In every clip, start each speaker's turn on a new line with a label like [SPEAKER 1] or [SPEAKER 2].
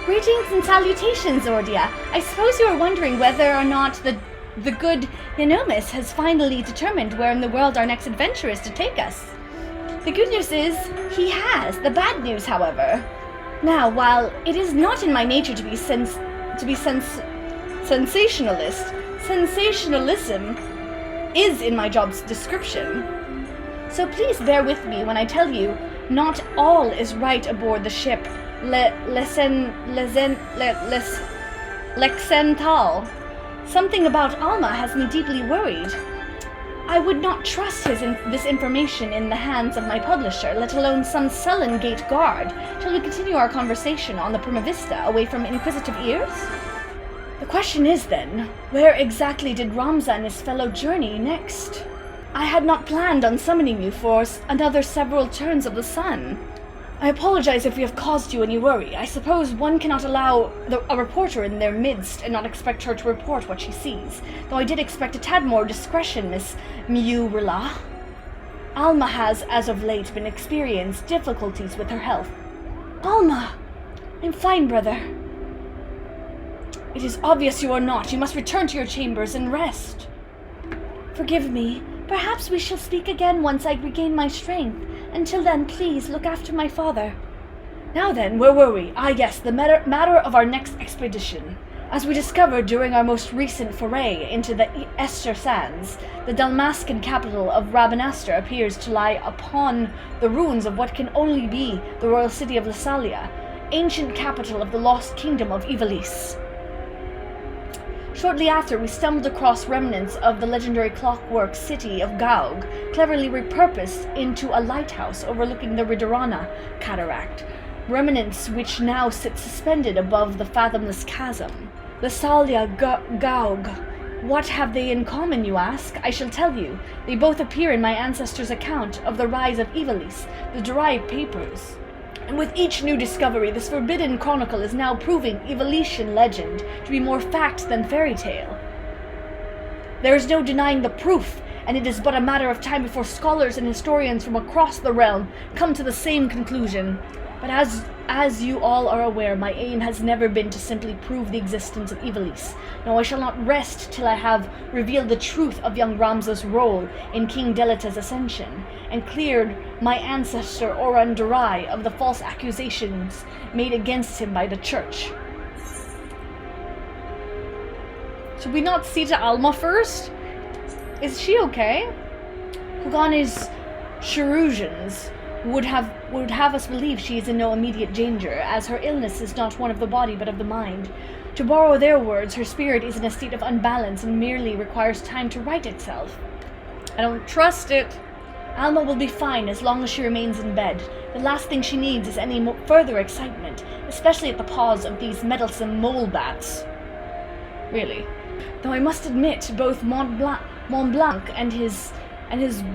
[SPEAKER 1] Greetings and salutations, Zordia. I suppose you are wondering whether or not the good Hinomis has finally determined where in the world our next adventure is to take us. The good news is, he has. The bad news, however. Now, while it is not in my nature to be sensationalist, sensationalism is in my job's description. So please bear with me when I tell you, not all is right aboard the ship Lexenthal. Something about Alma has me deeply worried. I would not trust this information in the hands of my publisher, let alone some sullen gate guard. Shall we continue our conversation on the Prima Vista, away from inquisitive ears? The question is then, where exactly did Ramza and his fellow journey next? I had not planned on summoning you for another several turns of the sun. I apologize if we have caused you any worry. I suppose one cannot allow a reporter in their midst and not expect her to report what she sees, though I did expect a tad more discretion, Miss Miurla. Alma has, as of late, been experiencing difficulties with her health. Alma! I'm fine, brother. It is obvious you are not. You must return to your chambers and rest. Forgive me. Perhaps we shall speak again once I regain my strength. Until then, please look after my father. Now then, where were we? Ah yes, the matter of our next expedition. As we discovered during our most recent foray into the Ester Sands, the Dalmascan capital of Rabanastre appears to lie upon the ruins of what can only be the royal city of Lassalia, ancient capital of the lost kingdom of Ivalice. Shortly after, we stumbled across remnants of the legendary clockwork city of Gaug, cleverly repurposed into a lighthouse overlooking the Ridorana cataract, remnants which now sit suspended above the fathomless chasm. Lassalia, Gaug. What have they in common, you ask? I shall tell you. They both appear in my ancestors' account of the rise of Ivalice, the derived papers. And with each new discovery, this forbidden chronicle is now proving Ivalician legend to be more fact than fairy tale. There is no denying the proof, and it is but a matter of time before scholars and historians from across the realm come to the same conclusion. But as you all are aware, my aim has never been to simply prove the existence of Ivalice. No, I shall not rest till I have revealed the truth of young Ramza's role in King Delita's ascension, and cleared my ancestor Oran Durai of the false accusations made against him by the church. Should we not see to Alma first? Is she okay? Hugani's chirurgeons would have us believe she is in no immediate danger, as her illness is not one of the body but of the mind. To borrow their words, her spirit is in a state of unbalance and merely requires time to right itself. I don't trust it. Alma will be fine as long as she remains in bed. The last thing she needs is any further excitement, especially at the paws of these meddlesome mole bats. Really. Though I must admit, both Mont Blanc and his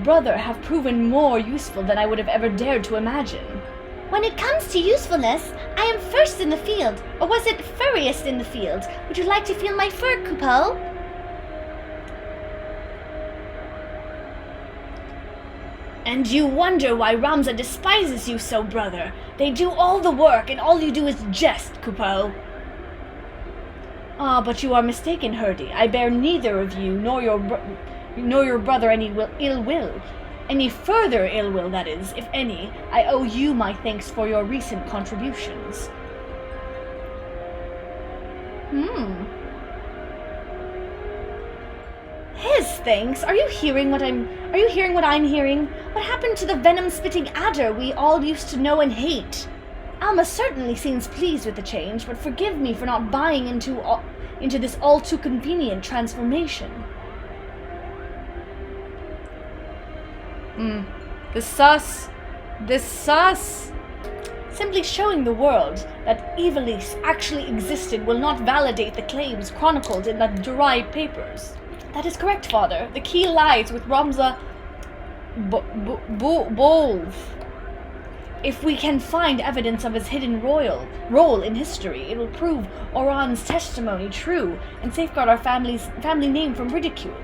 [SPEAKER 1] brother have proven more useful than I would have ever dared to imagine.
[SPEAKER 2] When it comes to usefulness, I am first in the field, or was it furriest in the field? Would you like to feel my fur, Coupeau?
[SPEAKER 1] And you wonder why Ramza despises you so, brother. They do all the work, and all you do is jest, Coupeau. Ah, but you are mistaken, Herdy. I bear neither of you nor your brother any ill will. Any further ill will, that is, if any. I owe you my thanks for your recent contributions. His thanks? Are you hearing what I'm hearing? What happened to the venom-spitting adder we all used to know and hate? Alma certainly seems pleased with the change, but forgive me for not buying into this all-too-convenient transformation. This sus. Simply showing the world that Ivalice actually existed will not validate the claims chronicled in the derived papers. That is correct, Father. The key lies with Ramza Bolv. If we can find evidence of his hidden role in history, it will prove Oran's testimony true and safeguard our family name from ridicule.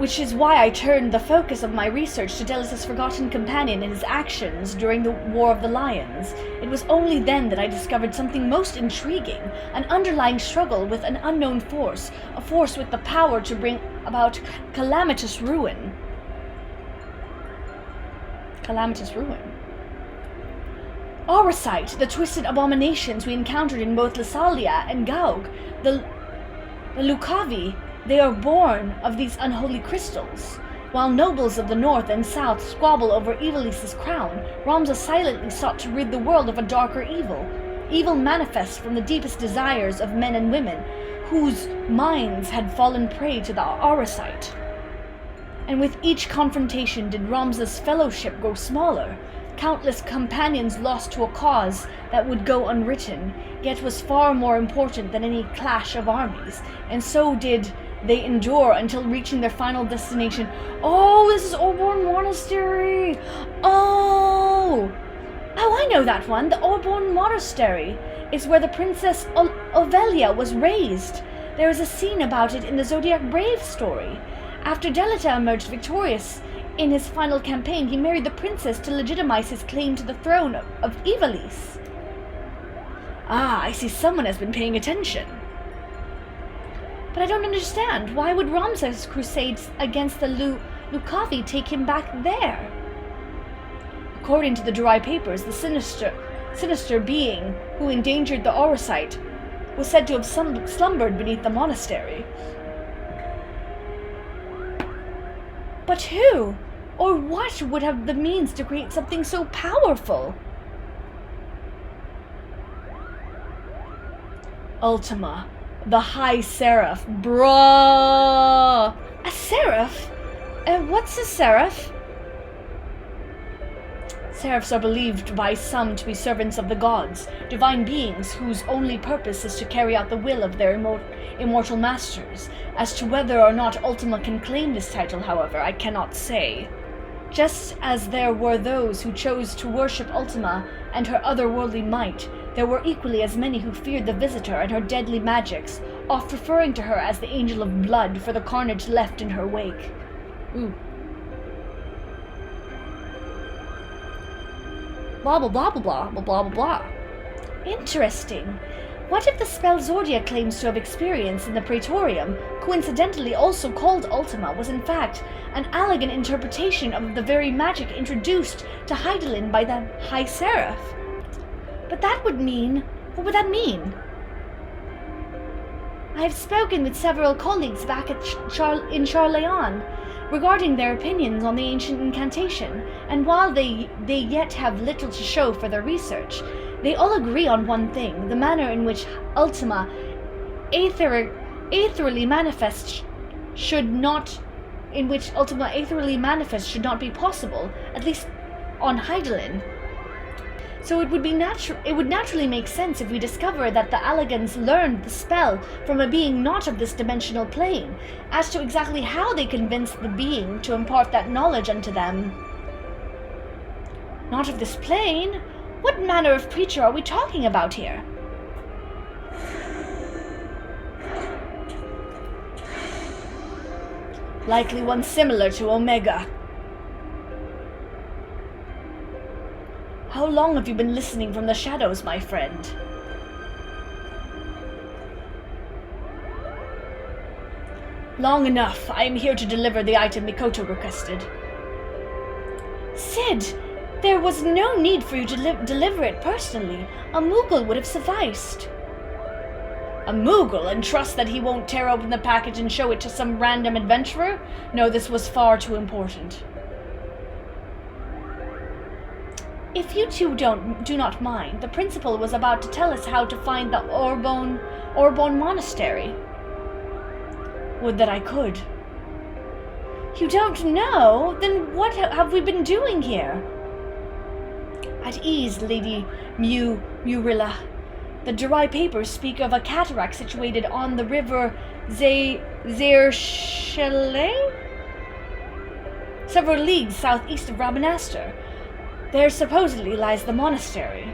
[SPEAKER 1] which is why I turned the focus of my research to Delis's forgotten companion and his actions during the War of the Lions. It was only then that I discovered something most intriguing, an underlying struggle with an unknown force, a force with the power to bring about calamitous ruin. Calamitous ruin. Auracite, the twisted abominations we encountered in both Lasalia and Gaug, the Lucavi, they are born of these unholy crystals. While nobles of the north and south squabble over Ivalice's crown, Ramza silently sought to rid the world of a darker evil. Evil manifest from the deepest desires of men and women, whose minds had fallen prey to the Auracite. And with each confrontation did Ramza's fellowship grow smaller. Countless companions lost to a cause that would go unwritten, yet was far more important than any clash of armies, and so did they endure until reaching their final destination. Oh, this is Orbonne Monastery! Oh, I know that one. The Orbonne Monastery is where the Princess Ovelia was raised. There is a scene about it in the Zodiac Brave story. After Delita emerged victorious in his final campaign, he married the princess to legitimize his claim to the throne of Ivalice. Ah, I see someone has been paying attention. But I don't understand. Why would Ramza's crusades against the Lucavi take him back there? According to the dry papers, the sinister being who endangered the Auracite was said to have slumbered beneath the monastery. But who or what would have the means to create something so powerful? Ultima, the High Seraph. Bruh! A seraph? What's a seraph? Seraphs are believed by some to be servants of the gods, divine beings whose only purpose is to carry out the will of their immortal masters. As to whether or not Ultima can claim this title, however, I cannot say. Just as there were those who chose to worship Ultima and her otherworldly might, there were equally as many who feared the Visitor and her deadly magics, oft referring to her as the Angel of Blood for the carnage left in her wake. Ooh. Blah blah blah blah blah blah blah blah. Interesting. What if the spell Zordia claims to have experienced in the Praetorium, coincidentally also called Ultima, was in fact an elegant interpretation of the very magic introduced to Hydaelyn by the High Seraph? But that would mean... what would that mean? I have spoken with several colleagues back in Charleon regarding their opinions on the ancient incantation, and while they yet have little to show for their research, they all agree on one thing: the manner in which Ultima aetherally manifests should not be possible, at least on Hydaelyn. So it would naturally make sense if we discover that the Allegans learned the spell from a being not of this dimensional plane. As to exactly how they convinced the being to impart that knowledge unto them. Not of this plane? What manner of creature are we talking about here? Likely one similar to Omega. How long have you been listening from the shadows, my friend? Long enough. I am here to deliver the item Mikoto requested. Sid, there was no need for you to deliver it personally. A Moogle would have sufficed. A Moogle, and trust that he won't tear open the package and show it to some random adventurer? No, this was far too important. If you two do not mind, the principal was about to tell us how to find the Orbonne Monastery. Would that I could. You don't know? Then what have we been doing here? At ease, Lady Murilla. The dry papers speak of a cataract situated on the river Zerschele? Several leagues southeast of Rabanastre. There supposedly lies the monastery.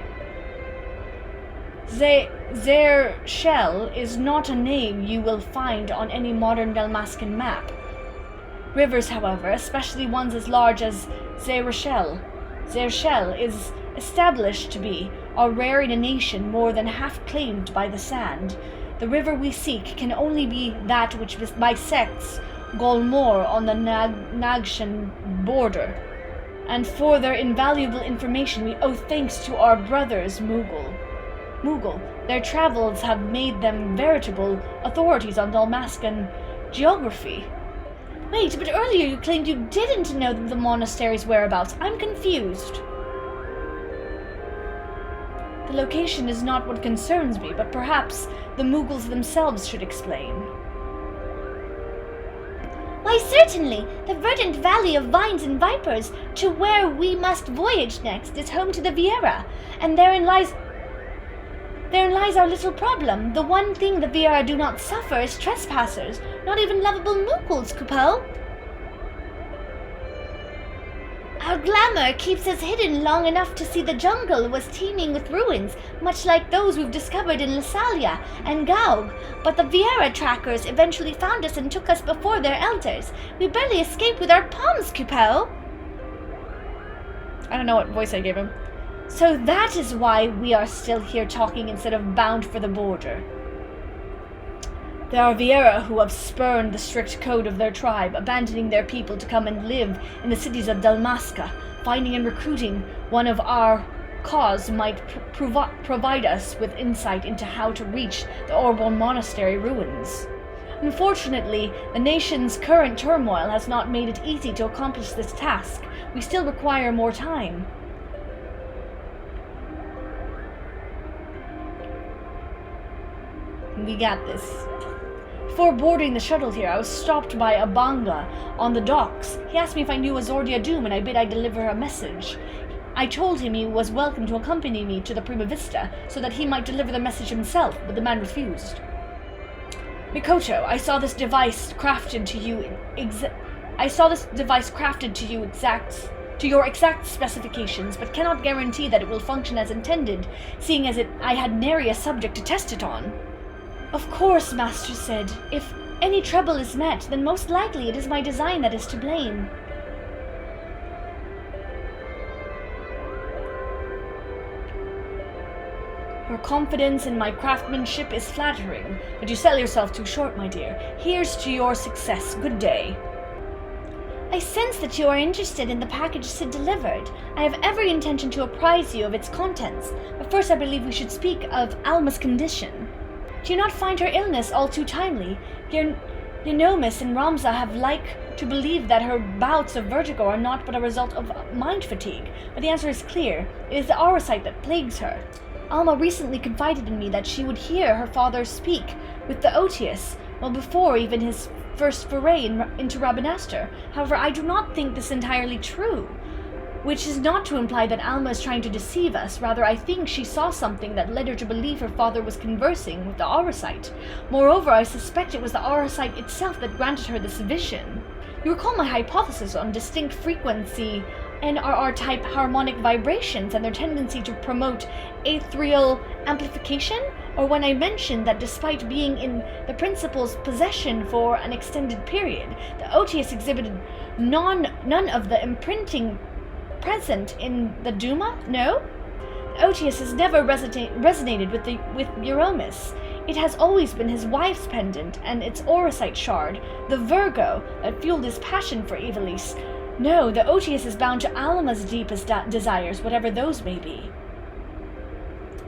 [SPEAKER 1] Zerschel is not a name you will find on any modern Dalmascan map. Rivers, however, especially ones as large as Zerchel is established to be, are rare in a nation more than half claimed by the sand. The river we seek can only be that which bisects Golmor on the Nagshan border. And for their invaluable information we owe thanks to our brothers Mughal. Their travels have made them veritable authorities on Dalmascan geography. Wait, but earlier you claimed you didn't know the monastery's whereabouts. I'm confused. The location is not what concerns me, but perhaps the Mughals themselves should explain.
[SPEAKER 2] Why, certainly. The verdant valley of vines and vipers, to where we must voyage next, is home to the Viera, and therein lies our little problem. The one thing the Viera do not suffer is trespassers, not even lovable Mughals, Kupo. Our glamour keeps us hidden long enough to see the jungle was teeming with ruins, much like those we've discovered in Lasalia and Gaug. But the Viera trackers eventually found us and took us before their elders. We barely escaped with our palms, Kupo.
[SPEAKER 1] I don't know what voice I gave him. So that is why we are still here talking instead of bound for the border. There are Viera who have spurned the strict code of their tribe, abandoning their people to come and live in the cities of Dalmasca. Finding and recruiting one of our cause might provide us with insight into how to reach the Orbonne Monastery ruins. Unfortunately, the nation's current turmoil has not made it easy to accomplish this task. We still require more time. We got this. Before boarding the shuttle here, I was stopped by a Banga on the docks. He asked me if I knew a Zordia Doom, and I bid I deliver a message. I told him he was welcome to accompany me to the Prima Vista, so that he might deliver the message himself, but the man refused. Mikoto, I saw this device crafted to your exact specifications, but cannot guarantee that it will function as intended, seeing as I had nary a subject to test it on. Of course, Master said. If any trouble is met, then most likely it is my design that is to blame. Your confidence in my craftsmanship is flattering, but you sell yourself too short, my dear. Here's to your success. Good day. I sense that you are interested in the package Sid delivered. I have every intention to apprise you of its contents, but first I believe we should speak of Alma's condition. Do you not find her illness all too timely? Eunomus and Ramza have like to believe that her bouts of vertigo are not but a result of mind fatigue, but the answer is clear. It is the aurosite that plagues her. Alma recently confided in me that she would hear her father speak with the Otius, well before even his first foray into Rabanastre. However, I do not think this entirely true. Which is not to imply that Alma is trying to deceive us. Rather, I think she saw something that led her to believe her father was conversing with the aurosite. Moreover, I suspect it was the aurosite itself that granted her this vision. You recall my hypothesis on distinct frequency NRR-type harmonic vibrations and their tendency to promote ethereal amplification? Or when I mentioned that despite being in the principal's possession for an extended period, the Otius exhibited none of the imprinting present in the Duma? No? The Otius has never resonated with Eunomus. It has always been his wife's pendant and its aurosite shard, the Virgo, that fueled his passion for Ivalice. No, the Otius is bound to Alma's deepest desires, whatever those may be.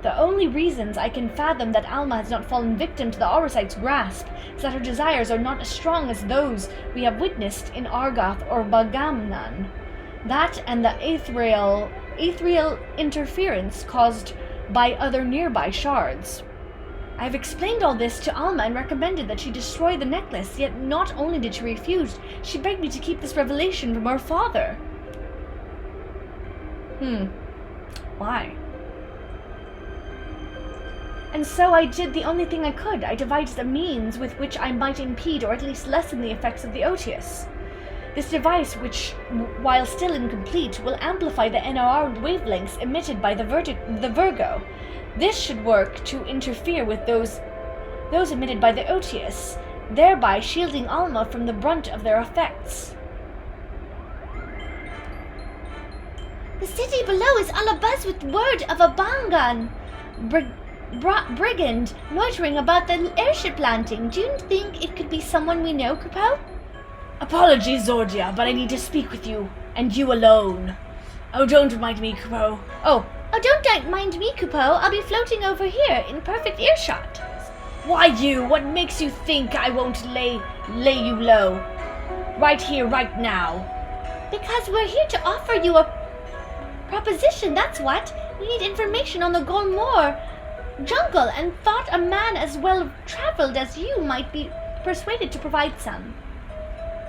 [SPEAKER 1] The only reasons I can fathom that Alma has not fallen victim to the aurosite's grasp is that her desires are not as strong as those we have witnessed in Argoth or Bagamnan. That and the ethereal interference caused by other nearby shards. I have explained all this to Alma and recommended that she destroy the necklace, yet not only did she refuse, she begged me to keep this revelation from her father. Why? And so I did the only thing I could. I devised a means with which I might impede or at least lessen the effects of the Otius. This device, which, while still incomplete, will amplify the NRR wavelengths emitted by the Virgo. This should work to interfere with those emitted by the Otius. thereby shielding Alma from the brunt of their effects.
[SPEAKER 2] The city below is all abuzz with word of a Bangan brigand loitering about the airship landing. Do you think it could be someone we know, Kupo?
[SPEAKER 1] Apologies, Zordia, but I need to speak with you, and you alone. Oh, don't mind me, Kupo.
[SPEAKER 2] Oh, don't mind me, Kupo. I'll be floating over here in perfect earshot.
[SPEAKER 1] Why you? What makes you think I won't lay you low? Right here, right now.
[SPEAKER 2] Because we're here to offer you a proposition, that's what. We need information on the Golmore jungle and thought a man as well traveled as you might be persuaded to provide some.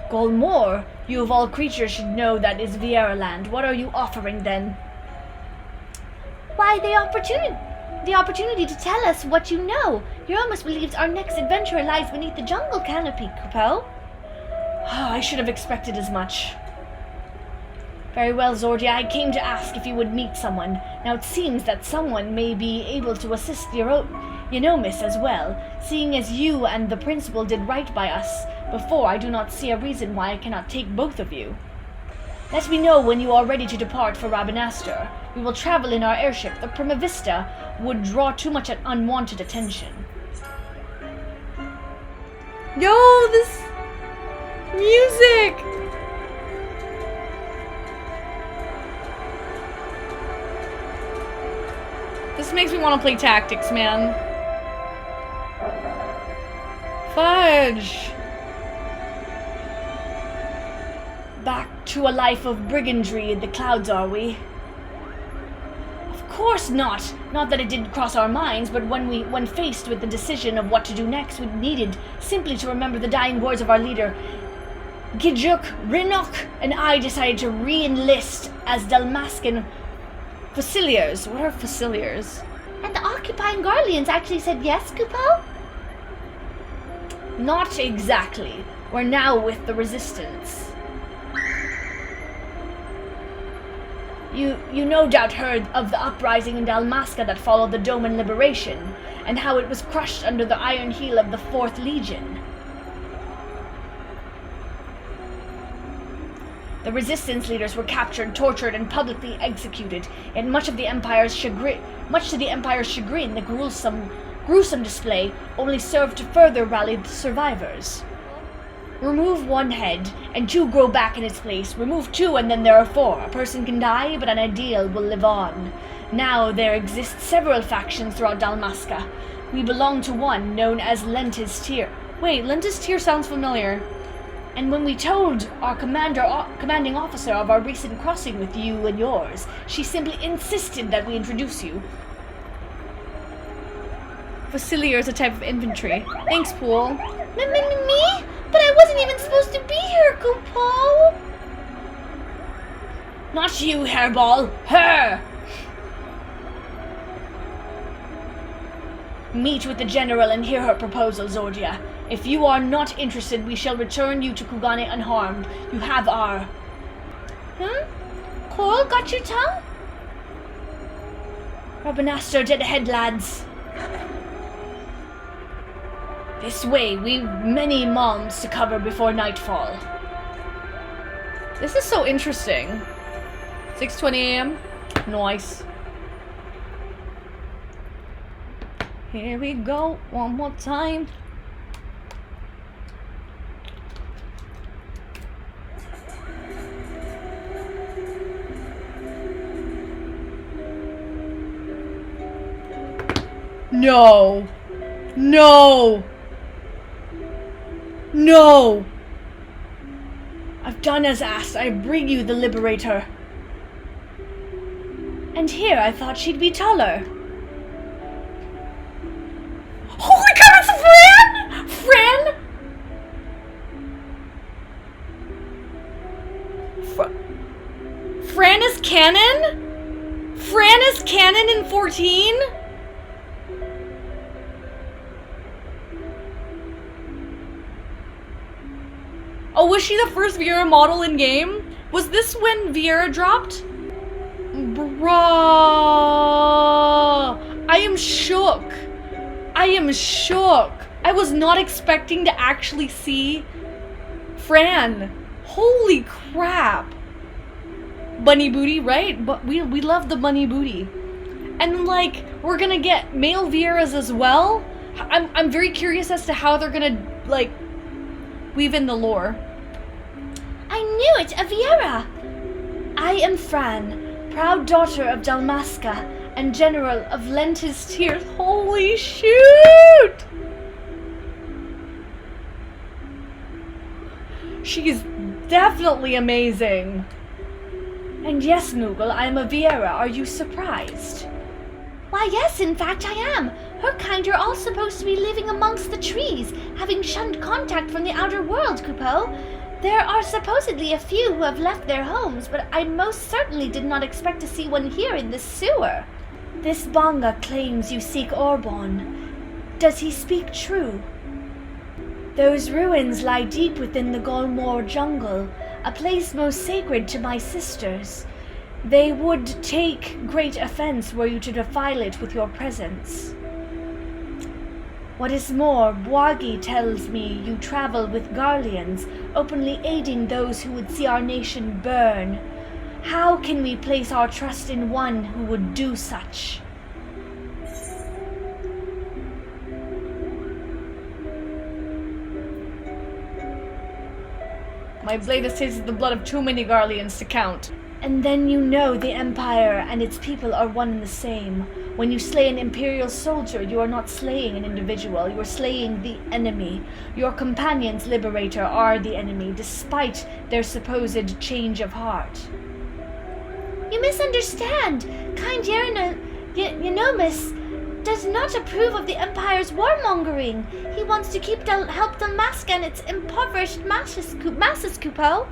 [SPEAKER 1] Golmore? You of all creatures should know that is Viera land. What are you offering then?
[SPEAKER 2] Why, the opportunity to tell us what you know. Euromus believes our next adventure lies beneath the jungle canopy, Kupo.
[SPEAKER 1] I should have expected as much. Very well, Zordia, I came to ask if you would meet someone. Now it seems that someone may be able to assist Eunomus as well. Seeing as you and the principal did right by us before, I do not see a reason why I cannot take both of you. Let me know when you are ready to depart for Rabanastre. We will travel in our airship. The Primavista would draw too much unwanted attention.
[SPEAKER 3] Yo, this music! This makes me want to play tactics, man. Fudge!
[SPEAKER 1] Back to a life of brigandry in the clouds, are we? Of course not! Not that it didn't cross our minds, but when faced with the decision of what to do next, we needed simply to remember the dying words of our leader. Gijuk, Rinok, and I decided to re-enlist as Dalmascan Fusiliers. What are Fusiliers?
[SPEAKER 2] And the occupying Garleans actually said yes, Kupo?
[SPEAKER 1] Not exactly. We're now with the Resistance. You no doubt heard of the uprising in Dalmasca that followed the Doman liberation, and how it was crushed under the iron heel of the 4th Legion. The resistance leaders were captured, tortured, and publicly executed, and much to the Empire's chagrin, the gruesome display only served to further rally the survivors. Remove one head, and 2 grow back in its place. Remove 2, and then there are 4. A person can die, but an ideal will live on. Now there exist several factions throughout Dalmasca. We belong to one known as Lentis Tyr.
[SPEAKER 3] Wait, Lentis Tyr sounds familiar.
[SPEAKER 1] And when we told our commanding officer of our recent crossing with you and yours, she simply insisted that we introduce you.
[SPEAKER 3] Fusilier is a type of infantry. Thanks, Pool.
[SPEAKER 2] Me? But I wasn't even supposed to be here, Kupo!
[SPEAKER 1] Not you, Hairball. Her! Meet with the general and hear her proposal, Zordia. If you are not interested, we shall return you to Kugane unharmed. You have our...
[SPEAKER 2] Coral got your tongue?
[SPEAKER 1] Rabanastre dead ahead, lads. This way, we've many moms to cover before nightfall.
[SPEAKER 3] This is so interesting. 6:20 a.m. Nice. Here we go, one more time. No! No! No!
[SPEAKER 1] I've done as asked. I bring you the Liberator. And here I thought she'd be taller.
[SPEAKER 3] Holy cow, it's Fran! Fran? Fran is canon? Fran is canon in 14? Oh, was she the first Viera model in game? Was this when Viera dropped? Bruh. I am shook. I am shook. I was not expecting to actually see Fran. Holy crap. Bunny booty, right? But we love the bunny booty. And like, we're gonna get male Vieras as well. I'm very curious as to how they're gonna, like, weave in the lore.
[SPEAKER 2] I knew it, a Viera! I am Fran, proud daughter of Dalmasca and general of Lentis Tears.
[SPEAKER 3] Holy shoot! She's definitely amazing.
[SPEAKER 1] And yes, Moogle, I am a Viera. Are you surprised?
[SPEAKER 2] Why, yes, in fact I am. Her kind are all supposed to be living amongst the trees, having shunned contact from the outer world, Coupeau. There are supposedly a few who have left their homes, but I most certainly did not expect to see one here in this sewer.
[SPEAKER 1] This Bonga claims you seek Orbonne. Does he speak true? Those ruins lie deep within the Golmore jungle, a place most sacred to my sisters. They would take great offense were you to defile it with your presence. What is more, Bwagi tells me you travel with Garleans, openly aiding those who would see our nation burn. How can we place our trust in one who would do such?
[SPEAKER 3] My blade has tasted the blood of too many Garleans to count.
[SPEAKER 1] And then you know the Empire and its people are one and the same. When you slay an Imperial soldier, you are not slaying an individual, you are slaying the enemy. Your companions, Liberator, are the enemy, despite their supposed change of heart.
[SPEAKER 2] You misunderstand. Kind Eunomus does not approve of the Empire's warmongering. He wants to help Dalmasca and its impoverished masses, Coupeau.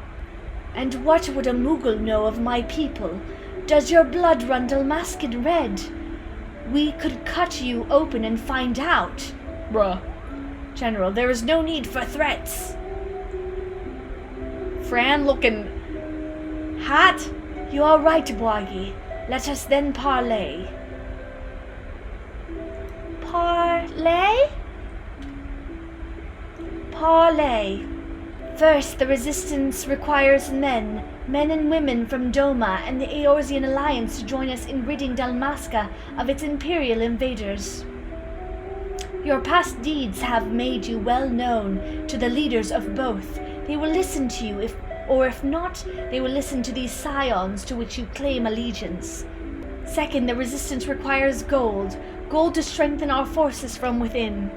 [SPEAKER 1] And what would a Moogle know of my people? Does your blood run Dalmascan red? We could cut you open and find out.
[SPEAKER 3] Bruh.
[SPEAKER 1] General, there is no need for threats.
[SPEAKER 3] Fran looking hot.
[SPEAKER 1] You are right, Bwagi. Let us then parley.
[SPEAKER 2] Parley?
[SPEAKER 1] Parley. First, the resistance requires men and women from Doma and the Eorzean Alliance to join us in ridding Dalmasca of its imperial invaders. Your past deeds have made you well known to the leaders of both. They will listen to you, if not, they will listen to these scions to which you claim allegiance. Second, the resistance requires gold to strengthen our forces from within.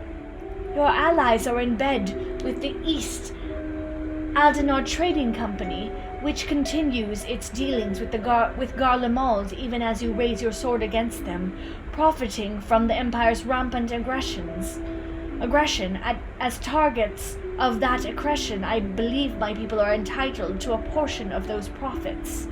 [SPEAKER 1] Your allies are in bed with the East Aldenar Trading Company, which continues its dealings with Garlemald even as you raise your sword against them, profiting from the Empire's rampant aggression. As targets of that aggression, I believe my people are entitled to a portion of those profits.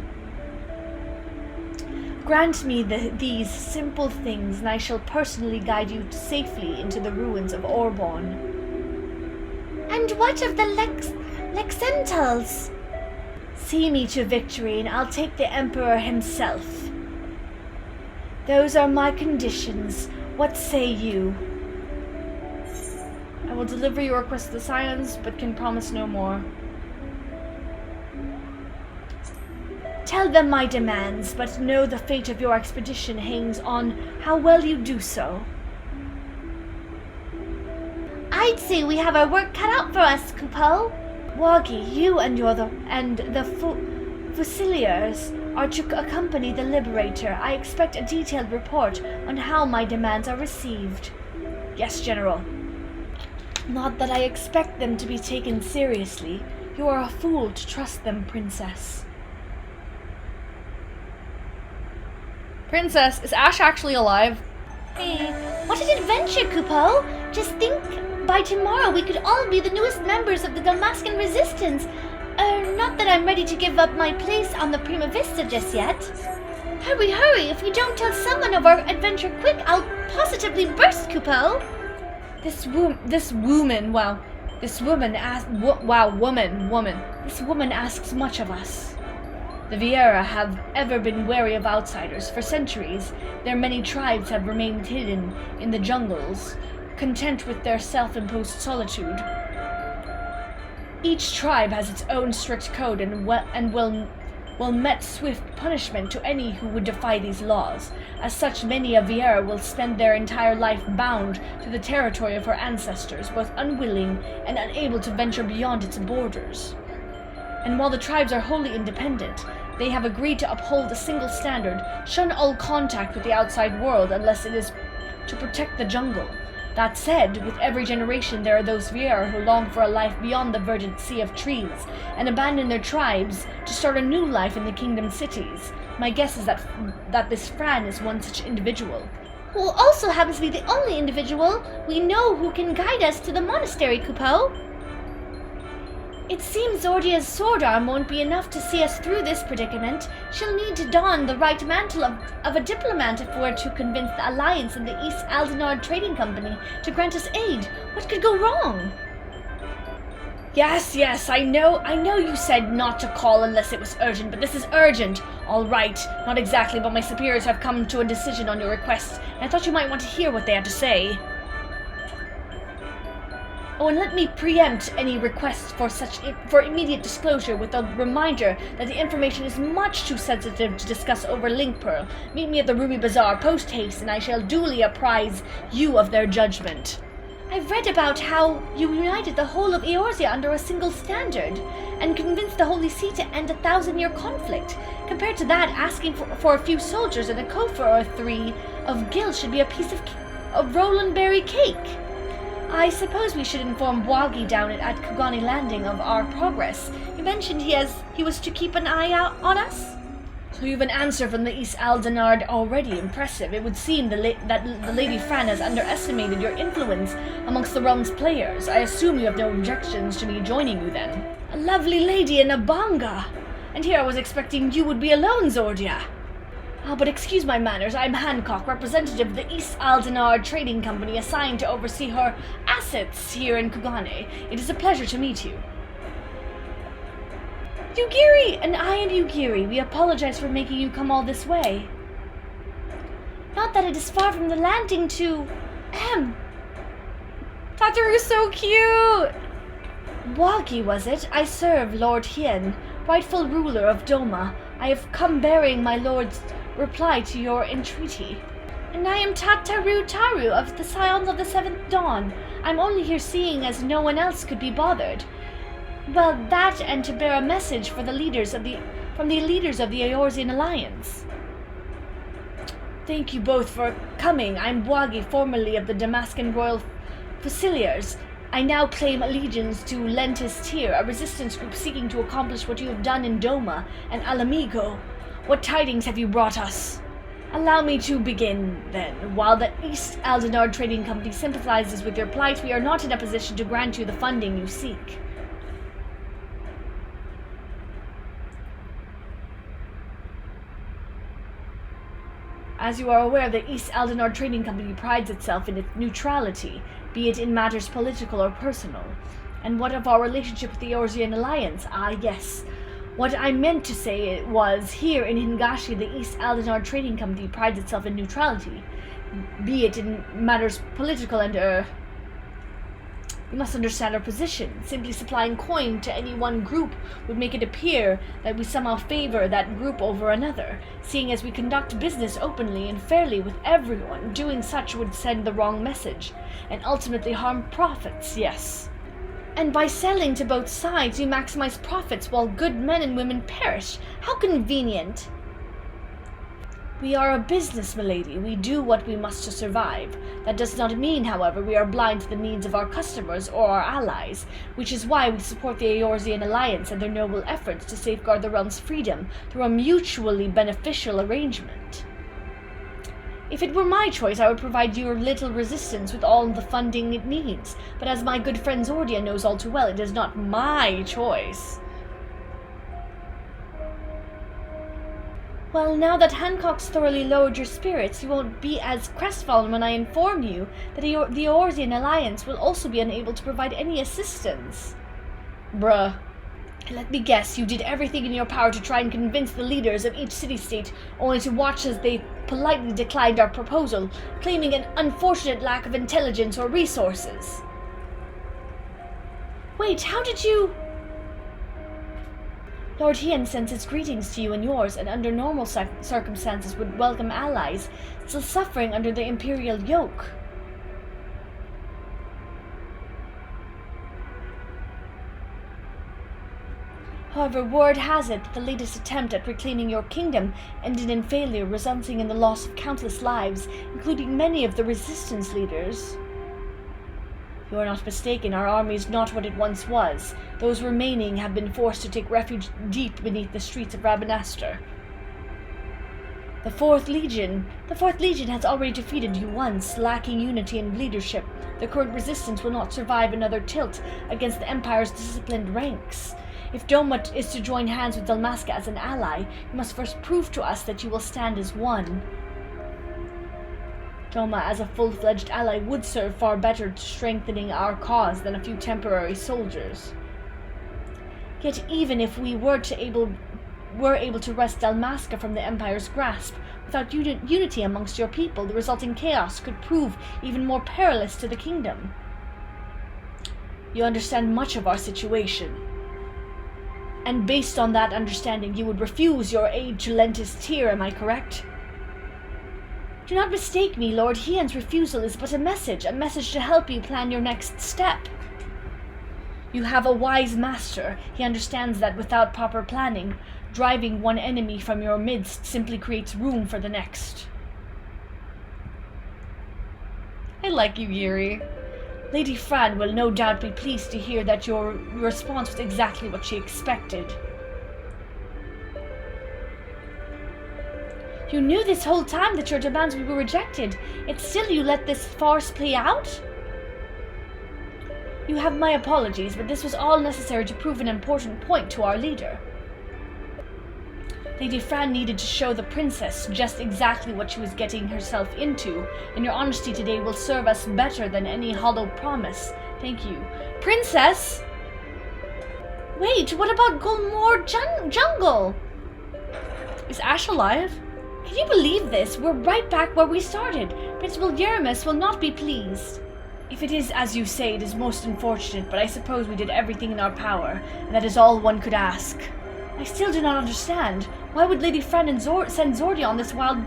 [SPEAKER 1] Grant me these simple things, and I shall personally guide you safely into the ruins of Orbonne.
[SPEAKER 2] And what of the Lexentals?
[SPEAKER 1] See me to victory, and I'll take the Emperor himself. Those are my conditions. What say you?
[SPEAKER 3] I will deliver your request to the Scions, but can promise no more.
[SPEAKER 1] Tell them my demands, but know the fate of your expedition hangs on how well you do so.
[SPEAKER 2] I'd say we have our work cut out for us, Coupeau.
[SPEAKER 1] Bwagi, you and the Fusiliers are to accompany the Liberator. I expect a detailed report on how my demands are received. Yes, General. Not that I expect them to be taken seriously. You are a fool to trust them, Princess.
[SPEAKER 3] Princess, is Ash actually alive?
[SPEAKER 2] Hey, what an adventure, Coupeau! Just think, by tomorrow we could all be the newest members of the Dalmascan Resistance. Not that I'm ready to give up my place on the Prima Vista just yet. Hurry, if we don't tell someone of our adventure quick, I'll positively burst, Coupeau!
[SPEAKER 1] This woman asks much of us. The Viera have ever been wary of outsiders. For centuries, their many tribes have remained hidden in the jungles, content with their self-imposed solitude. Each tribe has its own strict code and will met swift punishment to any who would defy these laws. As such, many of Viera will spend their entire life bound to the territory of her ancestors, both unwilling and unable to venture beyond its borders. And while the tribes are wholly independent, they have agreed to uphold a single standard, shun all contact with the outside world unless it is to protect the jungle. That said, with every generation there are those Viera who long for a life beyond the verdant sea of trees, and abandon their tribes to start a new life in the kingdom cities. My guess is that this Fran is one such individual.
[SPEAKER 2] Who also happens to be the only individual we know who can guide us to the monastery, Kupo. It seems Zordia's sword arm won't be enough to see us through this predicament. She'll need to don the right mantle of a diplomat if we're to convince the Alliance and the East Aldenard Trading Company to grant us aid. What could go wrong?
[SPEAKER 1] Yes, I know you said not to call unless it was urgent, but this is urgent. All right, not exactly, but my superiors have come to a decision on your request, and I thought you might want to hear what they had to say. Oh, and let me preempt any requests for immediate disclosure with a reminder that the information is much too sensitive to discuss over Link Pearl. Meet me at the Ruby Bazaar post-haste, and I shall duly apprise you of their judgment.
[SPEAKER 2] I've read about how you united the whole of Eorzea under a single standard, and convinced the Holy See to end a 1,000-year conflict. Compared to that, asking for a few soldiers and a Kofor or 3 of gil should be a piece of Roland Berry cake. I suppose we should inform Bwagi down at Kugani Landing of our progress. You mentioned he was to keep an eye out on us?
[SPEAKER 1] So you have an answer from the East Aldenard already. Impressive. It would seem that the Lady Fran has underestimated your influence amongst the realm's players. I assume you have no objections to me joining you then. A lovely lady in a banga! And here I was expecting you would be alone, Zordia. But excuse my manners, I'm Hancock, representative of the East Aldenard Trading Company assigned to oversee her assets here in Kugane. It is a pleasure to meet you.
[SPEAKER 2] Yugiri! And I am Yugiri. We apologize for making you come all this way. Not that it is far from the landing to...
[SPEAKER 3] Tataru's so cute!
[SPEAKER 2] Wagi, was it? I serve Lord Hien, rightful ruler of Doma. I have come bearing my lord's reply to your entreaty. And I am Tataru Taru of the Scions of the Seventh Dawn. I'm only here seeing as no one else could be bothered. Well, that and to bear a message for the leaders of the Eorzean Alliance.
[SPEAKER 1] Thank you both for coming. I'm Bwagi, formerly of the Damascan Royal Fusiliers. I now claim allegiance to Lentis Tyr, a resistance group seeking to accomplish what you have done in Doma and Alamigo. What tidings have you brought us? Allow me to begin, then. While the East Aldenard Trading Company sympathizes with your plight, we are not in a position to grant you the funding you seek. As you are aware, the East Aldenard Trading Company prides itself in its neutrality, be it in matters political or personal. And what of our relationship with the Eorzean Alliance? Yes. What I meant to say was, here in Hingashi, the East Aldenard Trading Company prides itself in neutrality, be it in matters political and, you must understand our position. Simply supplying coin to any one group would make it appear that we somehow favor that group over another. Seeing as we conduct business openly and fairly with everyone, doing such would send the wrong message, and ultimately harm profits, yes. And by selling to both sides, you maximize profits while good men and women perish. How convenient. We are a business, milady. We do what we must to survive. That does not mean, however, we are blind to the needs of our customers or our allies, which is why we support the Eorzean Alliance and their noble efforts to safeguard the realm's freedom through a mutually beneficial arrangement. If it were my choice, I would provide your little resistance with all the funding it needs, but as my good friend Zordia knows all too well, it is not my choice. Well, now that Hancock's thoroughly lowered your spirits, you won't be as crestfallen when I inform you that the Eorzean Alliance will also be unable to provide any assistance. Bruh. And let me guess, you did everything in your power to try and convince the leaders of each city-state, only to watch as they politely declined our proposal, claiming an unfortunate lack of intelligence or resources.
[SPEAKER 2] Wait, how did you...
[SPEAKER 1] Lord Hien sends his greetings to you and yours, and under normal circumstances would welcome allies still suffering under the imperial yoke. However, word has it that the latest attempt at reclaiming your kingdom ended in failure, resulting in the loss of countless lives, including many of the resistance leaders. You are not mistaken, our army is not what it once was. Those remaining have been forced to take refuge deep beneath the streets of Rabanastre. The Fourth Legion has already defeated you once, lacking unity and leadership. The current resistance will not survive another tilt against the Empire's disciplined ranks. If Doma is to join hands with Dalmasca as an ally, you must first prove to us that you will stand as one. Doma, as a full-fledged ally, would serve far better to strengthening our cause than a few temporary soldiers. Yet even if we were able to wrest Dalmasca from the Empire's grasp, without unity amongst your people, the resulting chaos could prove even more perilous to the kingdom. You understand much of our situation. And based on that understanding, you would refuse your aid to Lentis Tyr, am I correct?
[SPEAKER 2] Do not mistake me, Lord Hien's refusal is but a message to help you plan your next step.
[SPEAKER 1] You have a wise master. He understands that without proper planning, driving one enemy from your midst simply creates room for the next.
[SPEAKER 3] I like you, Yuri.
[SPEAKER 1] Lady Fran will no doubt be pleased to hear that your response was exactly what she expected.
[SPEAKER 2] You knew this whole time that your demands would be rejected, yet still you let this farce play out?
[SPEAKER 1] You have my apologies, but this was all necessary to prove an important point to our leader. Lady Fran needed to show the princess just exactly what she was getting herself into, and your honesty today will serve us better than any hollow promise. Thank you. Princess!
[SPEAKER 2] Wait, what about Gulmore Jungle?
[SPEAKER 3] Is Ash alive?
[SPEAKER 2] Can you believe this? We're right back where we started. Principal Yeramis will not be pleased.
[SPEAKER 1] If it is as you say, it is most unfortunate, but I suppose we did everything in our power, and that is all one could ask. I still do not understand. Why would Lady Fran send ZorDon on this wild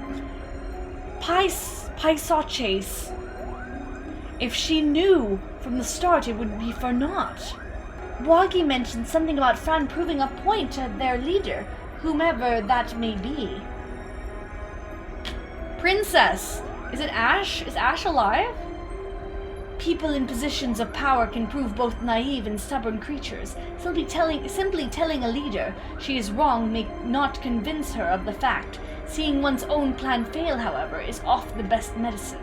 [SPEAKER 1] Pysaw chase? If she knew from the start, it would be for naught.
[SPEAKER 2] Woggy mentioned something about Fran proving a point to their leader, whomever that may be.
[SPEAKER 3] Princess! Is it Ash? Is Ash alive?
[SPEAKER 1] People in positions of power can prove both naive and stubborn creatures. Simply telling a leader she is wrong may not convince her of the fact. Seeing one's own plan fail, however, is often the best medicine.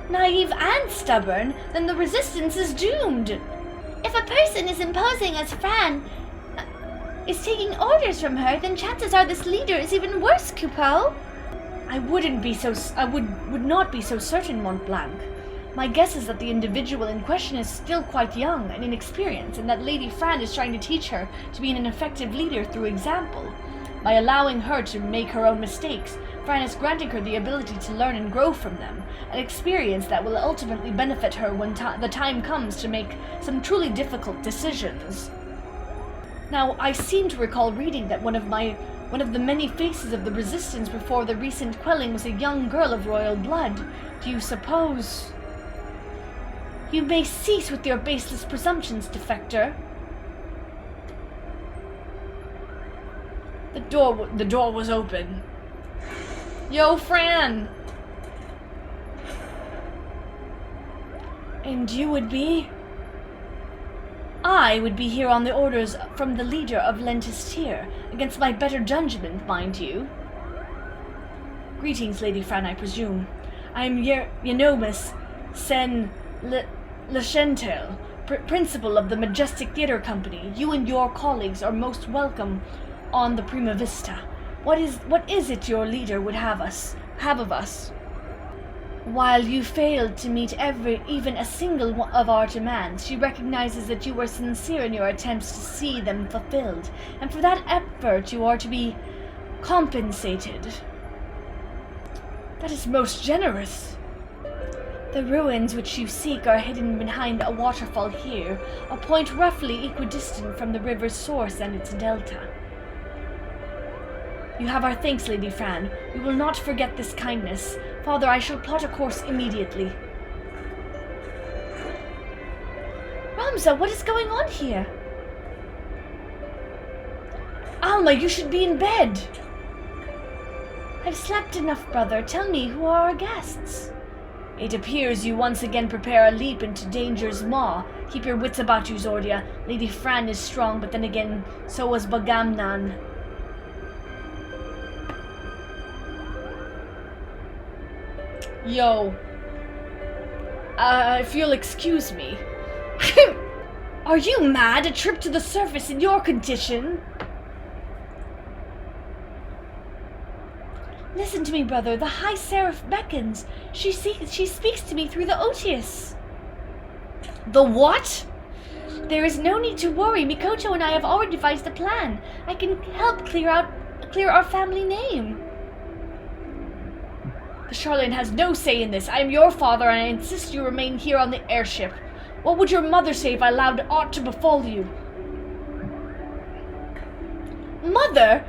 [SPEAKER 2] Naive and stubborn? Then the resistance is doomed. If a person is imposing as Fran is taking orders from her, then chances are this leader is even worse, Coupeau.
[SPEAKER 1] I would not be so certain, Montblanc. My guess is that the individual in question is still quite young and inexperienced, and that Lady Fran is trying to teach her to be an effective leader through example. By allowing her to make her own mistakes, Fran is granting her the ability to learn and grow from them, an experience that will ultimately benefit her when the time comes to make some truly difficult decisions. Now, I seem to recall reading that one of the many faces of the resistance before the recent quelling was a young girl of royal blood. Do you suppose...
[SPEAKER 2] You may cease with your baseless presumptions, defector.
[SPEAKER 3] The door was open. Yo, Fran!
[SPEAKER 1] And you would be? I would be here on the orders from the leader of Lentis Tyr, against my better judgment, mind you. Greetings, Lady Fran, I presume. I am Yenomis Sen Lechentel, principal of the Majestic Theatre Company. You and your colleagues are most welcome on the Prima Vista. What is it your leader would have of us? While you failed to meet even a single one of our demands, she recognizes that you were sincere in your attempts to see them fulfilled, and for that effort you are to be compensated. That is most generous. The ruins which you seek are hidden behind a waterfall here, a point roughly equidistant from the river's source and its delta. You have our thanks, Lady Fran. We will not forget this kindness. Father, I shall plot a course immediately.
[SPEAKER 2] Ramza, what is going on here?
[SPEAKER 1] Alma, you should be in bed.
[SPEAKER 2] I've slept enough, brother. Tell me, who are our guests?
[SPEAKER 1] It appears you once again prepare a leap into danger's maw. Keep your wits about you, Zordia. Lady Fran is strong, but then again, so was Bagamnan. Yo. If you'll excuse me. Are you mad? A trip to the surface in your condition?
[SPEAKER 2] Listen to me, brother. The High Seraph beckons. She speaks to me through the Otius.
[SPEAKER 1] The what?
[SPEAKER 2] There is no need to worry. Mikoto and I have already devised a plan. I can help clear our family name.
[SPEAKER 1] The Charlatan has no say in this. I am your father, and I insist you remain here on the airship. What would your mother say if I allowed aught to befall you?
[SPEAKER 2] Mother?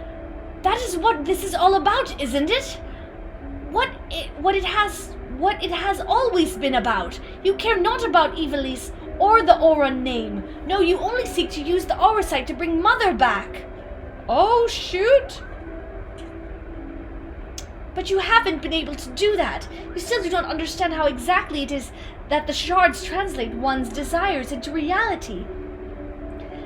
[SPEAKER 2] That is what this is all about, isn't it? What it has always been about. You care not about Ivalice or the Orbonne name. No, you only seek to use the Aurosite to bring Mother back.
[SPEAKER 1] Oh, shoot!
[SPEAKER 2] But you haven't been able to do that. You still do not understand how exactly it is that the shards translate one's desires into reality.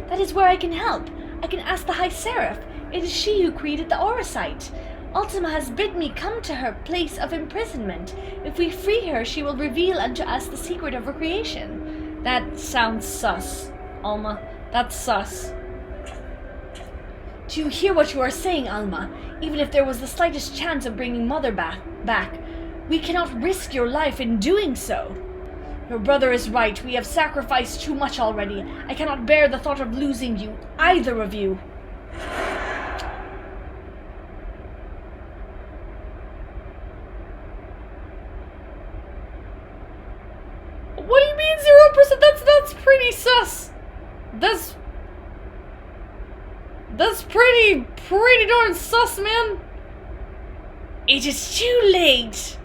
[SPEAKER 2] That is where I can help. I can ask the High Seraph. It is she who created the Aurosite. Ultima has bid me come to her place of imprisonment. If we free her, she will reveal unto us the secret of her creation.
[SPEAKER 1] That sounds sus, Alma. That's sus. Do you hear what you are saying, Alma? Even if there was the slightest chance of bringing Mother back, we cannot risk your life in doing so. Your brother is right. We have sacrificed too much already. I cannot bear the thought of losing you, either of you. What do you mean 0%? That's pretty sus. That's pretty darn sus, man.
[SPEAKER 2] It is too late.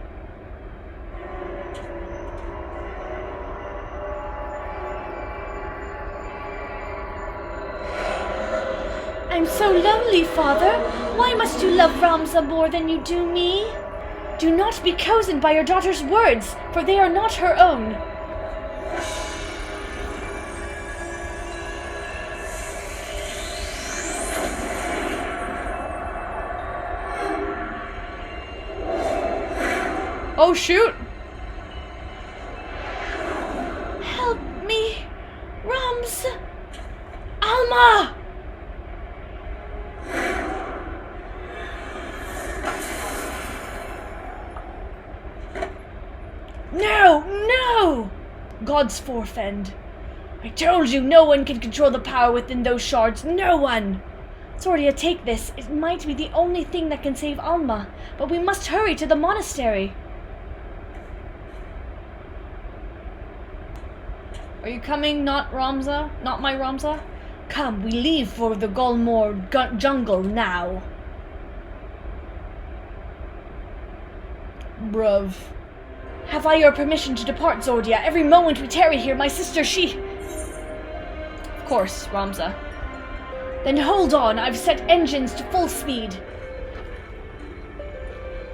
[SPEAKER 2] I'm so lonely, Father. Why must you love Ramza more than you do me? Do not be cozened by your daughter's words, for they are not her own.
[SPEAKER 1] Oh, shoot!
[SPEAKER 2] Help me, Ramza! Alma!
[SPEAKER 1] No! God's forefend. I told you, no one can control the power within those shards. No one!
[SPEAKER 2] Zordia, take this. It might be the only thing that can save Alma, but we must hurry to the monastery.
[SPEAKER 1] Are you coming, not Ramza? Not my Ramza? Come, we leave for the Golmore jungle now. Bruv. Have I your permission to depart, Zordia? Every moment we tarry here, my sister, she... Of course, Ramza. Then hold on, I've set engines to full speed.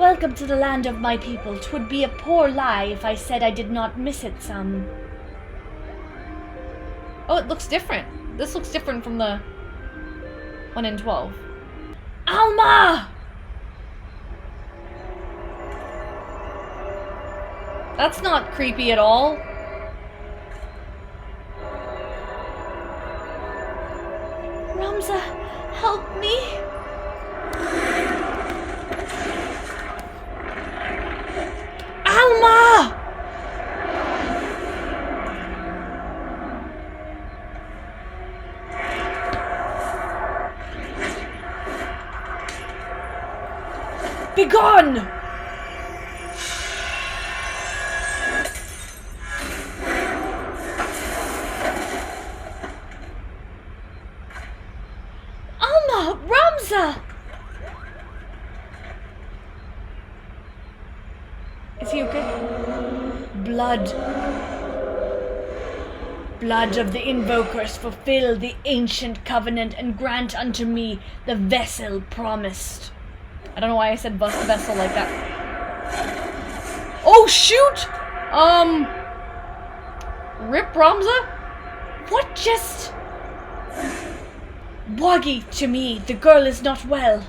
[SPEAKER 2] Welcome to the land of my people. 'Twould be a poor lie if I said I did not miss it some.
[SPEAKER 1] Oh, it looks different. This looks different from the 1 in 12.
[SPEAKER 2] Alma!
[SPEAKER 1] That's not creepy at all.
[SPEAKER 2] Ramza, help me.
[SPEAKER 1] Alma! Begone!
[SPEAKER 2] Alma! Ramza!
[SPEAKER 1] Is he okay? Blood. Blood of the invokers, fulfill the ancient covenant and grant unto me the vessel promised. I don't know why I said vessel like that. Oh shoot! Rip Ramza?
[SPEAKER 2] What just...
[SPEAKER 1] Wagi to me, the girl is not well.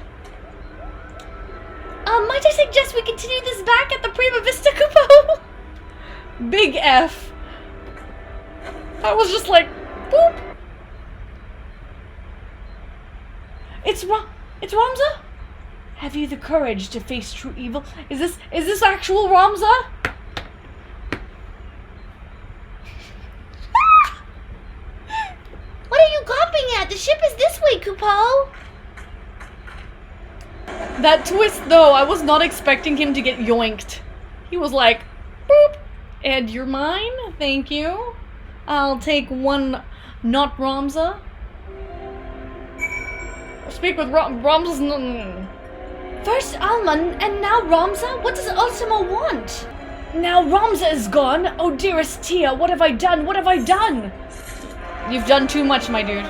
[SPEAKER 2] Might I suggest we continue this back at the Prima Vista Kupo?
[SPEAKER 1] Big F. I was just like, boop. It's Ramza? Have you the courage to face true evil? Is this actual Ramza?
[SPEAKER 2] What are you gawping at? The ship is this way, Kupo.
[SPEAKER 3] That twist, though, I was not expecting him to get yoinked. He was like, boop, and you're mine, thank you. I'll take one, not Ramza. Speak with Ramza's...
[SPEAKER 2] First Alma, and now Ramza? What does Ultima want?
[SPEAKER 1] Now Ramza is gone. Oh dearest Tia, what have I done? What have I done?
[SPEAKER 3] You've done too much, my dude.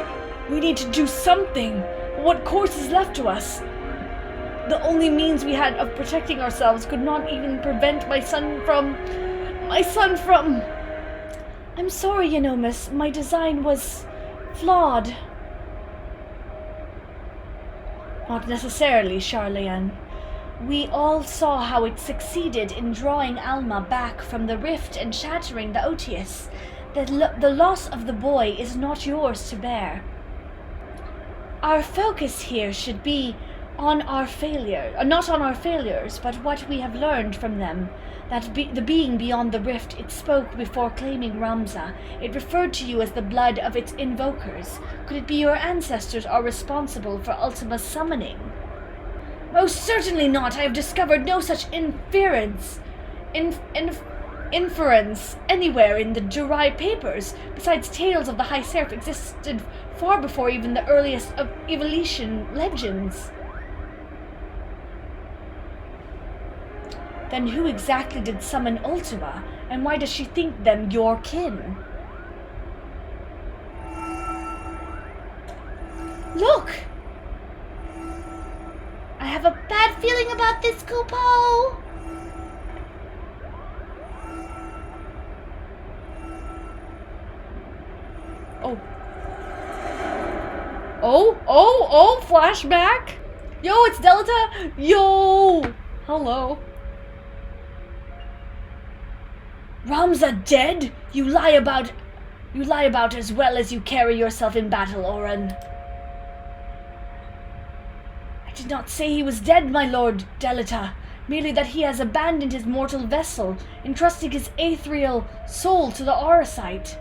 [SPEAKER 1] We need to do something. What course is left to us? The only means we had of protecting ourselves could not even prevent my son from... I'm sorry, you know, miss. My design was flawed. Not necessarily, Charlene. We all saw how it succeeded in drawing Alma back from the rift and shattering the Otius. The loss of the boy is not yours to bear. Our focus here should be on our failure, not on our failures, but what we have learned from them. The being beyond the rift, it spoke before claiming Ramza. It referred to you as the blood of its invokers. Could it be your ancestors are responsible for Ultima's summoning? Most certainly not. I have discovered no such inference anywhere in the Jurai papers. Besides, tales of the High Seraph existed far before even the earliest of Evolution legends. Then who exactly did summon Ultima, and why does she think them your kin?
[SPEAKER 2] Look! I have a bad feeling about this, Kupo!
[SPEAKER 3] Oh, flashback! Yo, it's Delta! Yo! Hello.
[SPEAKER 1] Ramza dead? You lie about as well as you carry yourself in battle, Oren. I did not say he was dead, my lord Delita. Merely that he has abandoned his mortal vessel, entrusting his ethereal soul to the Aurosite.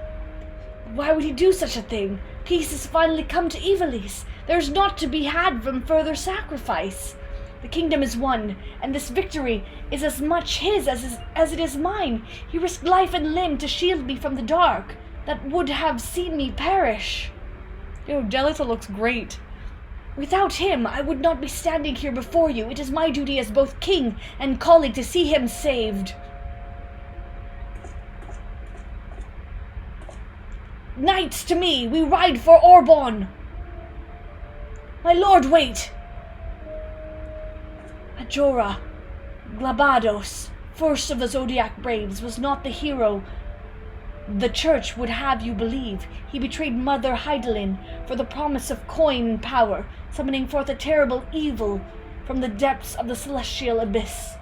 [SPEAKER 1] Why would he do such a thing? Peace has finally come to Ivalice. There is naught to be had from further sacrifice. The kingdom is won, and this victory is as much his as it is mine. He risked life and limb to shield me from the dark that would have seen me perish.
[SPEAKER 3] Yo, Delita looks great.
[SPEAKER 1] Without him, I would not be standing here before you. It is my duty as both king and colleague to see him saved. Knights to me, we ride for Orbonne. My lord, wait. Ajora, Glabados, first of the Zodiac Braves, was not the hero the church would have you believe. He betrayed Mother Heidelin for the promise of coin and power, summoning forth a terrible evil from the depths of the celestial abyss.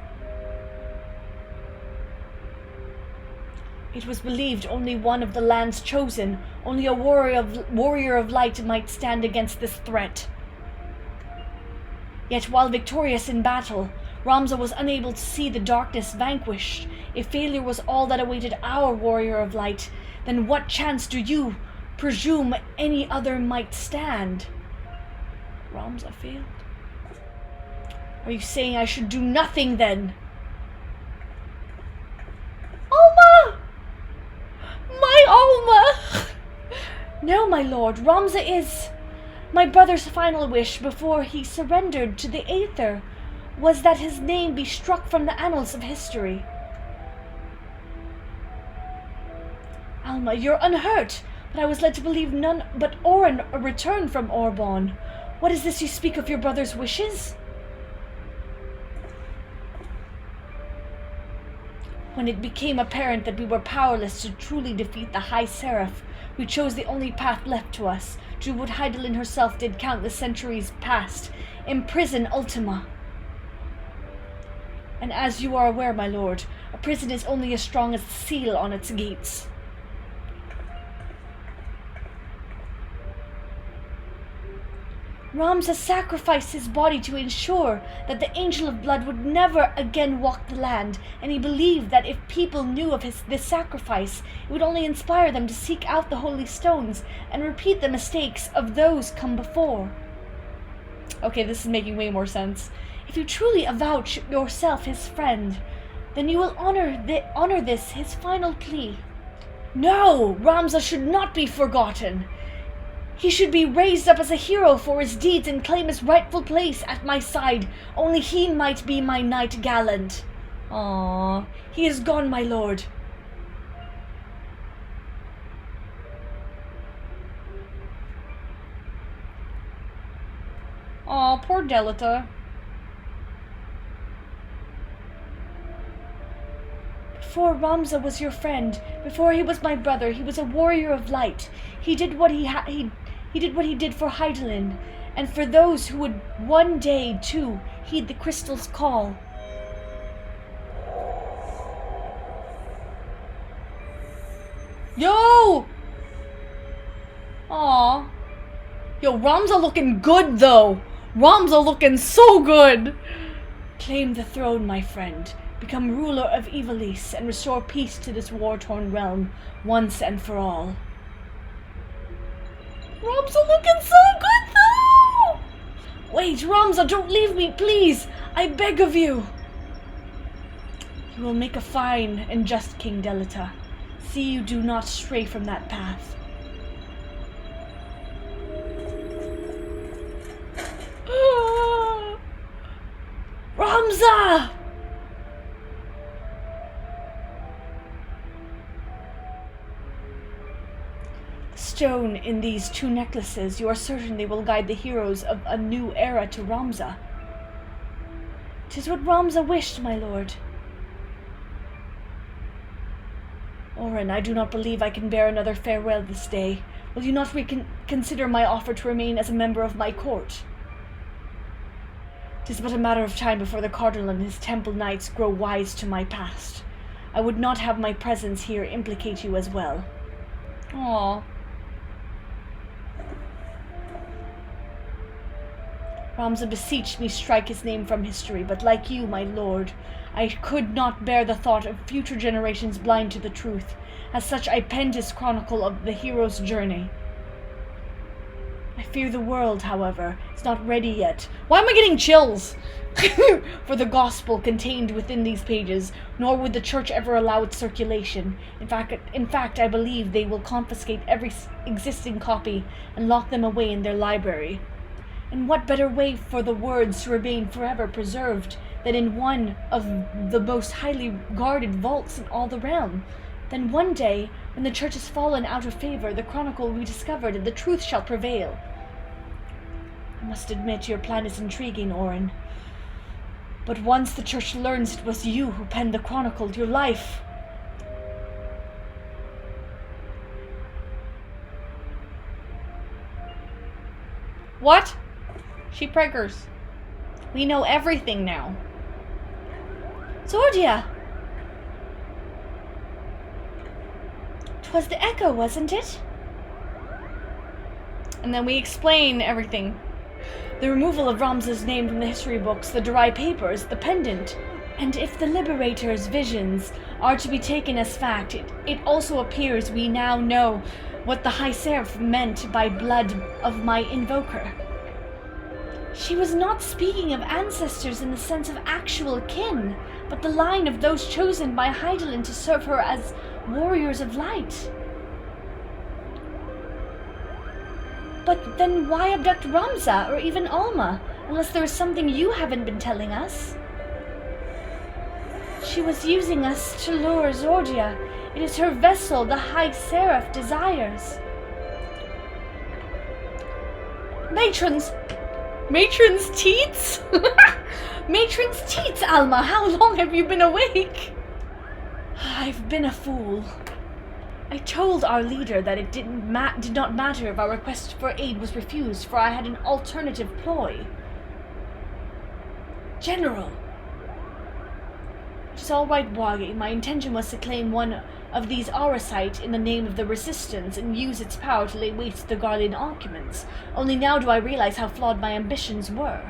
[SPEAKER 1] It was believed only one of the land's chosen, only a warrior of light might stand against this threat. Yet while victorious in battle, Ramza was unable to see the darkness vanquished. If failure was all that awaited our warrior of light, then what chance do you presume any other might stand? Ramza failed. Are you saying I should do nothing then?
[SPEAKER 3] Alma! My Alma!
[SPEAKER 1] No, my lord, Ramza is... My brother's final wish before he surrendered to the Aether was that his name be struck from the annals of history. Alma, you're unhurt, but I was led to believe none but Oren returned from Orbonne. What is this you speak of your brother's wishes? When it became apparent that we were powerless to truly defeat the High Seraph, we chose the only path left to us, to what Hydaelyn herself did countless centuries past, imprison Ultima. And as you are aware, my lord, a prison is only as strong as the seal on its gates. Ramza sacrificed his body to ensure that the Angel of Blood would never again walk the land, and he believed that if people knew of this sacrifice, it would only inspire them to seek out the holy stones and repeat the mistakes of those come before.
[SPEAKER 3] Okay, this is making way more sense.
[SPEAKER 1] If you truly avouch yourself his friend, then you will honor this his final plea. No, Ramza should not be forgotten. He should be raised up as a hero for his deeds and claim his rightful place at my side. Only he might be my knight gallant.
[SPEAKER 3] Aww.
[SPEAKER 1] He is gone, my lord.
[SPEAKER 3] Aw, poor Delita.
[SPEAKER 1] Before Ramza was your friend, before he was my brother, he was a warrior of light. He did what he did for Hydaelyn, and for those who would one day, too, heed the crystal's call.
[SPEAKER 3] Yo! Aw. Yo, Ramza looking good, though. Ramza looking so good.
[SPEAKER 1] Claim the throne, my friend. Become ruler of Ivalice and restore peace to this war-torn realm once and for all.
[SPEAKER 3] Ramza looking so good, though!
[SPEAKER 1] Wait, Ramza, don't leave me, please! I beg of you! You will make a fine and just king, Delita. See you do not stray from that path. Ramza! Stone in these two necklaces, you are certain they will guide the heroes of a new era to Ramza. 'Tis what Ramza wished, my lord. Oren, I do not believe I can bear another farewell this day. Will you not consider my offer to remain as a member of my court? 'Tis but a matter of time before the Cardinal and his temple knights grow wise to my past. I would not have my presence here implicate you as well.
[SPEAKER 3] Aww.
[SPEAKER 1] Ramza beseeched me strike his name from history, but like you, my lord, I could not bear the thought of future generations blind to the truth. As such, I penned his chronicle of the hero's journey. I fear the world, however, is not ready yet.
[SPEAKER 3] Why am I getting chills?
[SPEAKER 1] For the gospel contained within these pages, nor would the church ever allow its circulation. In fact, I believe they will confiscate every existing copy and lock them away in their library. And what better way for the words to remain forever preserved than in one of the most highly guarded vaults in all the realm? Then one day, when the church has fallen out of favor, the chronicle will be discovered and the truth shall prevail. I must admit your plan is intriguing, Oren. But once the church learns it was you who penned the chronicle, your life...
[SPEAKER 3] What? She preggers. We know everything now.
[SPEAKER 1] Zordia! 'Twas the echo, wasn't it?
[SPEAKER 3] And then we explain everything.
[SPEAKER 1] The removal of Ramza's name from the history books, the dry papers, the pendant. And if the Liberator's visions are to be taken as fact, it also appears we now know what the High Seraph meant by blood of my invoker. She was not speaking of ancestors in the sense of actual kin, but the line of those chosen by Hydaelyn to serve her as warriors of light. But then why abduct Ramza or even Alma, unless there is something you haven't been telling us? She was using us to lure Zordia. It is her vessel the High Seraph desires. Matrons teats? Matron's teats, Alma! How long have you been awake? I've been a fool. I told our leader that it did not matter if our request for aid was refused, for I had an alternative ploy. General! It is all right, Wagi. My intention was to claim one of these Auracite in the name of the Resistance and use its power to lay waste to the Guardian occupants. Only now do I realize how flawed my ambitions were.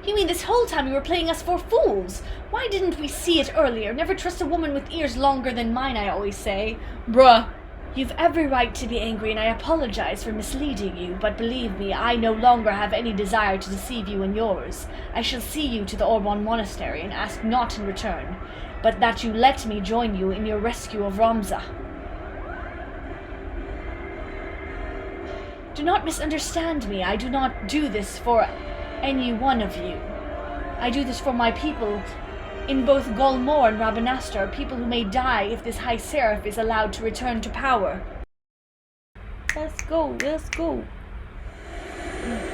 [SPEAKER 1] You mean this whole time you were playing us for fools? Why didn't we see it earlier? Never trust a woman with ears longer than mine, I always say. Bruh. You've every right to be angry, and I apologize for misleading you, but believe me, I no longer have any desire to deceive you and yours. I shall see you to the Orbonne Monastery, and ask not in return, but that you let me join you in your rescue of Ramza. Do not misunderstand me. I do not do this for any one of you. I do this for my people in both Golmor and Rabanastar, people who may die if this High Seraph is allowed to return to power. Let's go.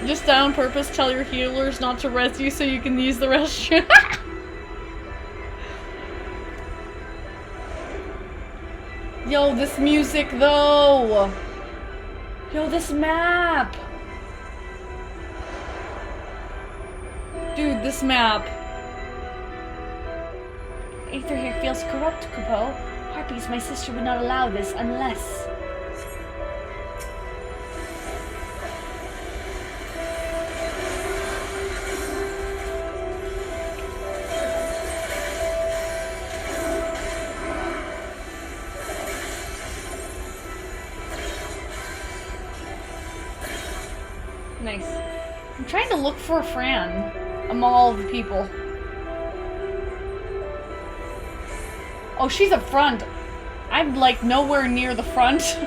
[SPEAKER 3] Just on purpose, tell your healers not to res you so you can use the restroom. Yo, this music though! Yo, this map! Dude, this map.
[SPEAKER 1] Aether here feels corrupt, Kupo. Harpies, my sister would not allow this unless...
[SPEAKER 3] Nice. I'm trying to look for Fran among all the people. Oh, she's up front. I'm like nowhere near the front.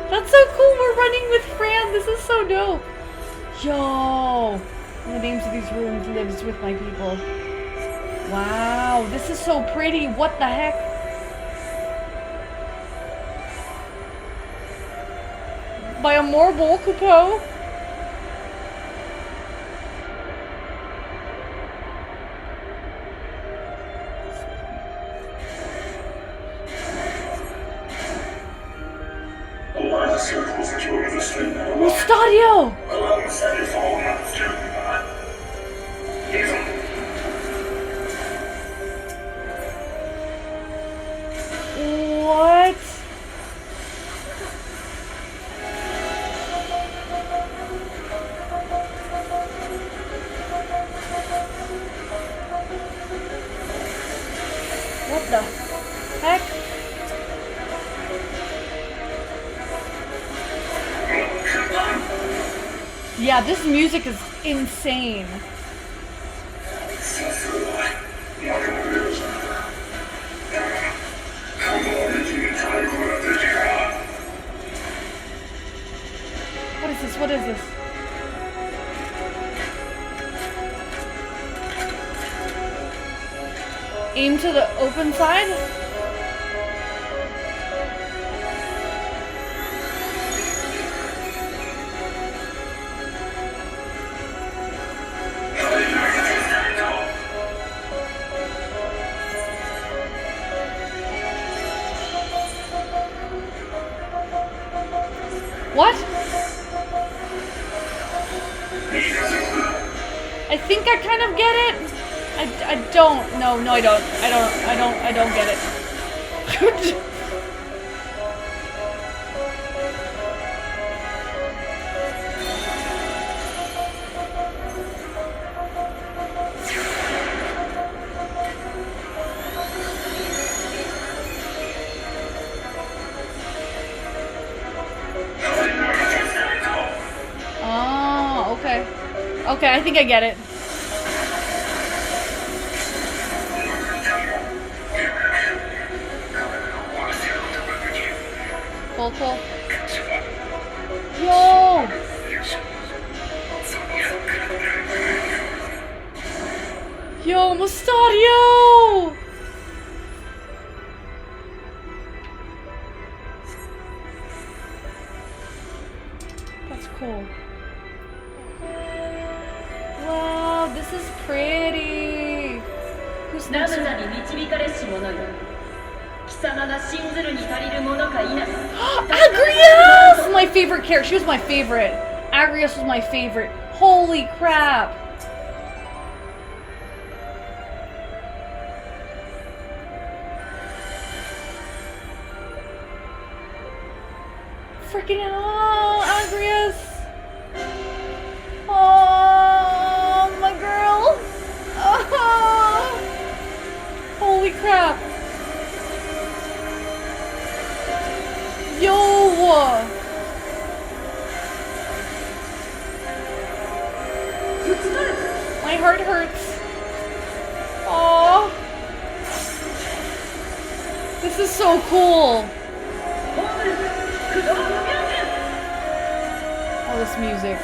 [SPEAKER 3] That's so cool, we're running with Fran. This is so dope. Yo! The names of these rooms lives with my people. Wow, this is so pretty. What the heck? By a marble, Kupo. Mustadio! What? What the heck? Yeah, this music is insane. What is this? What is this? Aim to the open side? What? I think I kind of get it. I don't. No, I don't. I don't get it. Okay. Okay, I think I get it. Cool, cool. Yo! Yo, Mustadio! That's cool. Wow, this is pretty. Who's next? Agrias! My favorite character. She was my favorite. Agrias was my favorite. Holy crap. Freaking hell, Agrias! Oh, my girl! Oh, holy crap! Yo! My heart hurts. Oh, this is so cool. Oh, this music.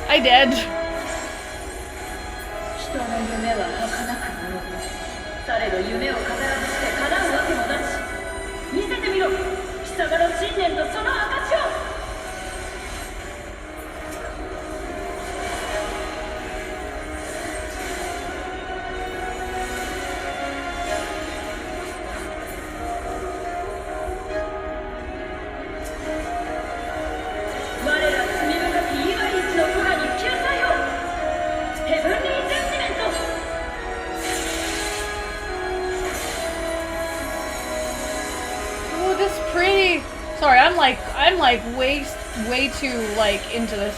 [SPEAKER 3] I did. Sorry, I'm like way too like into this.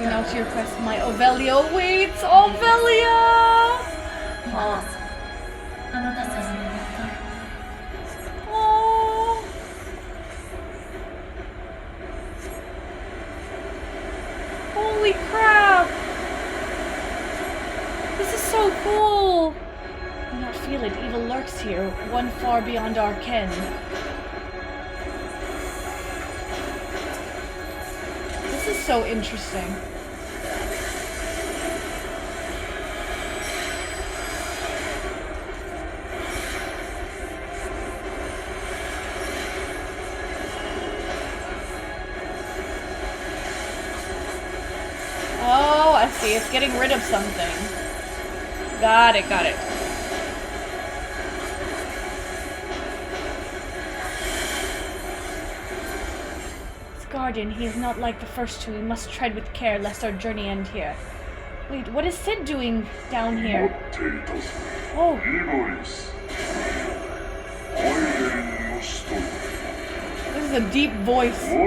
[SPEAKER 3] Now to request my Ovelio waits. Ovelio! Oh. Oh. Holy crap! This is so cool! Do not feel it. Evil lurks here, one far beyond our ken. This is so interesting. Oh, I see. It's getting rid of something. Got it, got it. This guardian, he is not like the first two. We must tread with care lest our journey end here. Wait, what is Sid doing down here? Oh. This is a deep voice. Oh!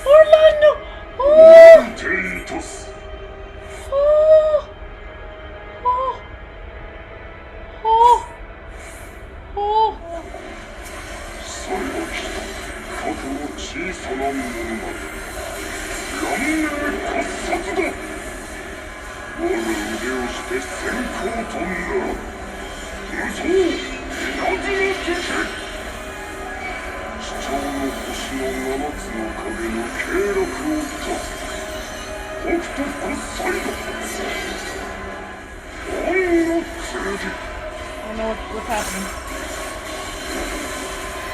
[SPEAKER 3] Orlando! Oh! Oh! Oh! Oh! Oh! don't know what's happening.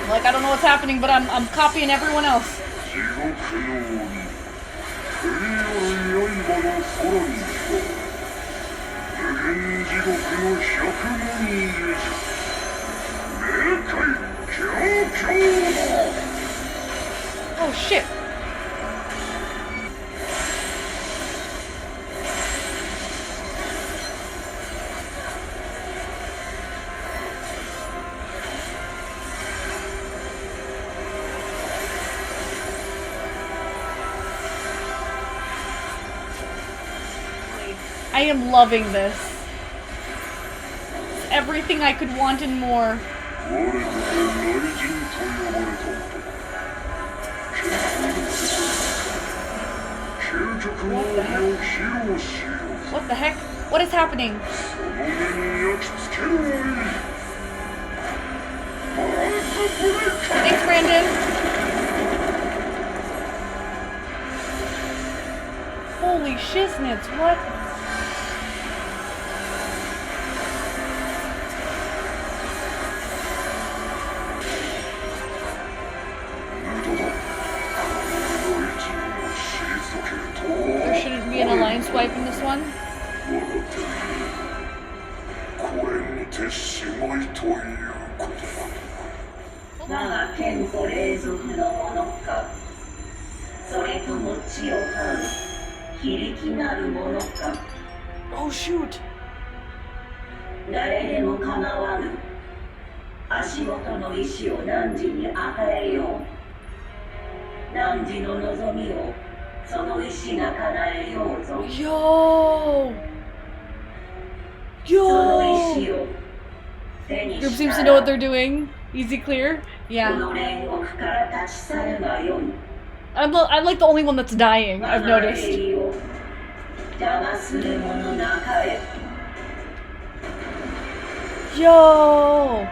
[SPEAKER 3] Like, I don't know what's happening, but I'm copying everyone else. Oh shit. I am loving this. It's everything I could want and more. What the heck? What the heck? What is happening? Thanks, Brandon. Holy shiznits, what? There shouldn't be an alliance wipe in this one. Oh shoot. Yo! Yo! Group seems to know what they're doing. Easy clear? Yeah. I'm like the only one that's dying, I've noticed. Yo!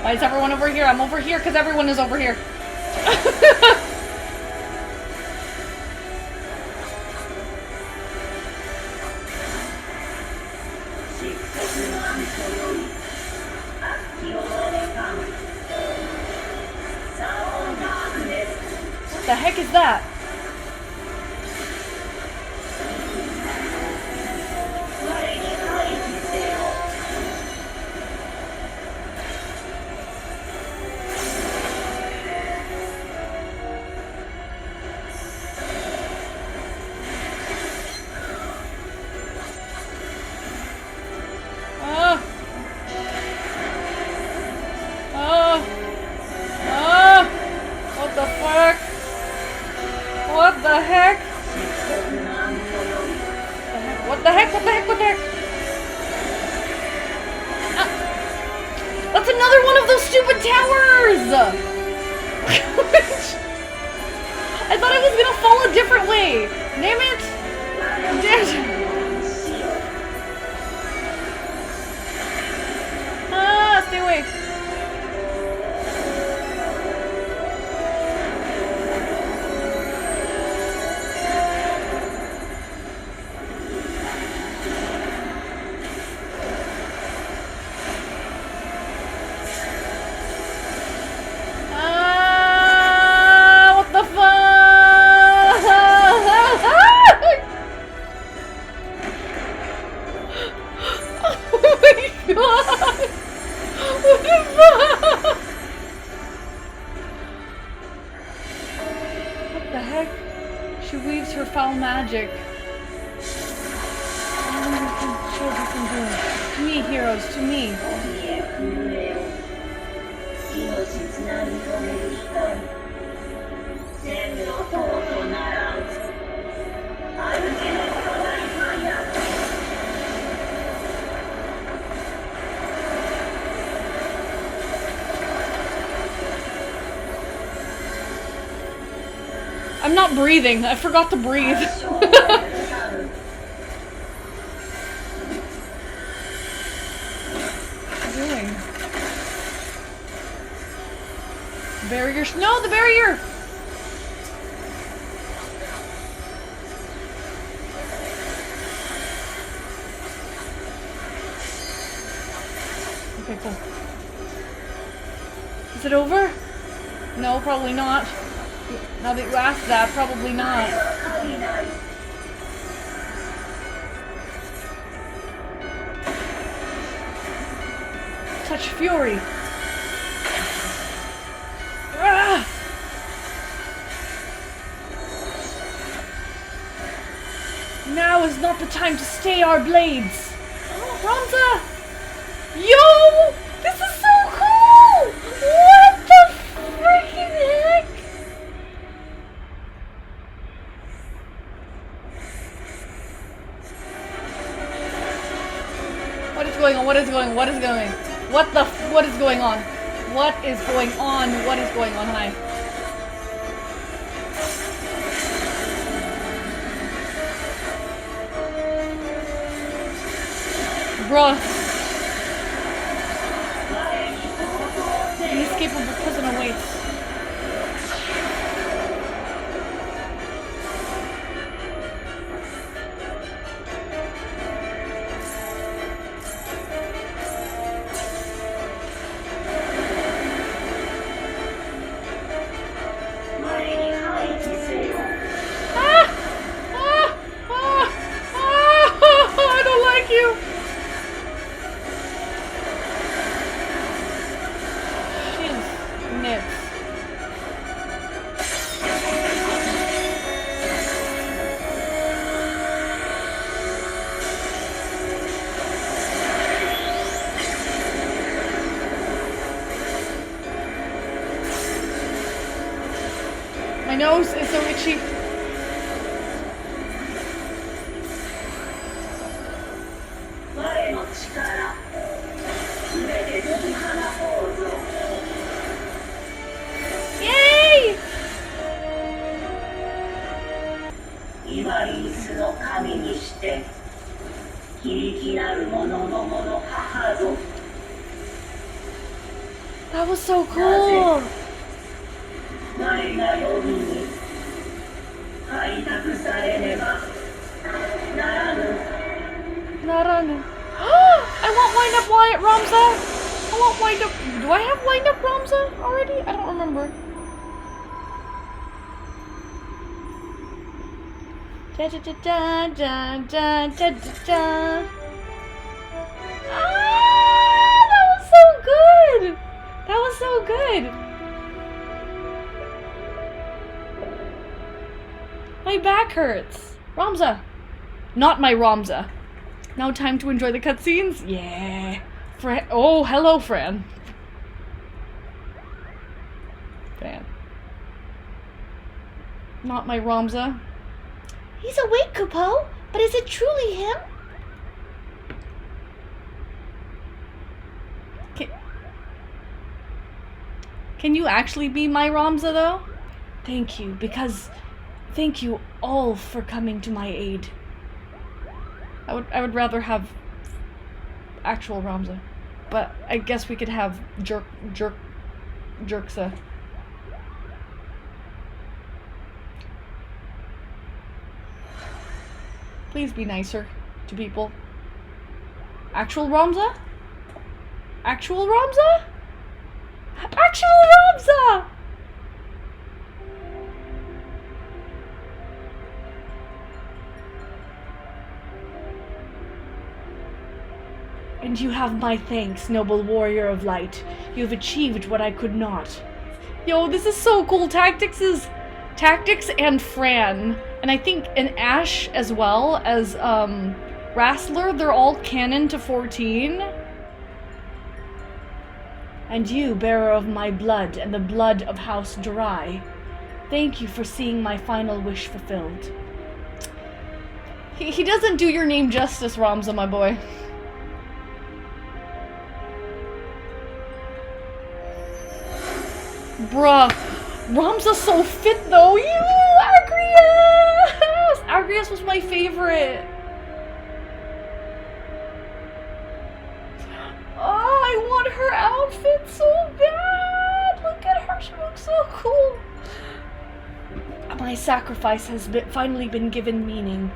[SPEAKER 3] Why is everyone over here? I'm over here because everyone is over here. What the heck is that? What the heck? What the heck? What the heck? What the heck? That's another one of those stupid towers! I thought I was gonna fall a different way. Damn it! Damn it! Ah, stay away. What use her foul magic. To me, heroes, to me. I'm not breathing. I forgot to breathe. Barriers. No, the barrier! Okay, cool. Is it over? No, probably not. Now that you asked that, probably not. Such fury. Ah! Now is not the time to stay our blades. Oh, Ramza! Yo! This is so cool! What the freaking heck? What is going on? What is going on? What is going on? What is going on? What is going on? What is going on? Hi. Bruh. An inescapable prison awaits. I don't like you. She's nuts. My nose is so itchy. Yay!
[SPEAKER 4] Ivalice の神にして響きなる者の母ぞ。
[SPEAKER 3] That was so cool.
[SPEAKER 4] 我が呼びに開拓されねばならぬ。
[SPEAKER 3] Naranu. I want wind up Ramza. I want wind up. Do I have wind up Ramza already? I don't remember. Da da da da da da da da. Ah, that was so good. That was so good. My back hurts. Ramza. Not my Ramza. Now time to enjoy the cutscenes? Yeah. Fran. Oh, hello, Fran. Fran. Not my Ramza.
[SPEAKER 2] He's awake, Kupo, but is it truly him?
[SPEAKER 3] Can you actually be my Ramza, though? Thank you, because thank you all for coming to my aid. I would rather have actual Ramza, but I guess we could have Jerksa. Please be nicer to people. Actual Ramza? Actual Ramza? Actual Ramza! And you have my thanks, noble warrior of light. You have achieved what I could not. Yo, this is so cool. Tactics and Fran And I think in Ash as well as Wrastler, they're all canon to 14.
[SPEAKER 1] And you, bearer of my blood and the blood of House Durai, thank you for seeing my final wish fulfilled.
[SPEAKER 3] He doesn't do your name justice, Ramza, my boy. Bruh. Ramza's so fit though. Agrias! Agrias was my favorite. Oh, I want her outfit so bad. Look at her. She looks so cool.
[SPEAKER 1] My sacrifice has finally been given meaning.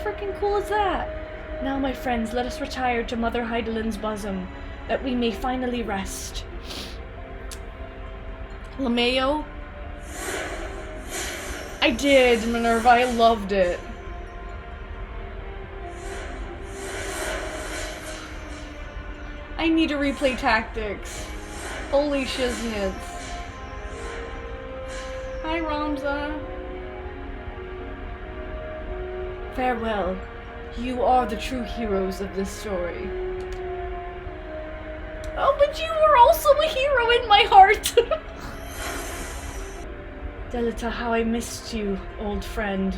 [SPEAKER 3] Freaking cool is that?
[SPEAKER 1] Now, my friends, let us retire to Mother Heidelin's bosom, that we may finally rest.
[SPEAKER 3] LeMayo? I did, Minerva. I loved it. I need to replay Tactics. Holy shiznits. Hi, Ramza.
[SPEAKER 1] Farewell. You are the true heroes of this story.
[SPEAKER 3] Oh, but you were also a hero in my heart!
[SPEAKER 1] Delita, how I missed you, old friend.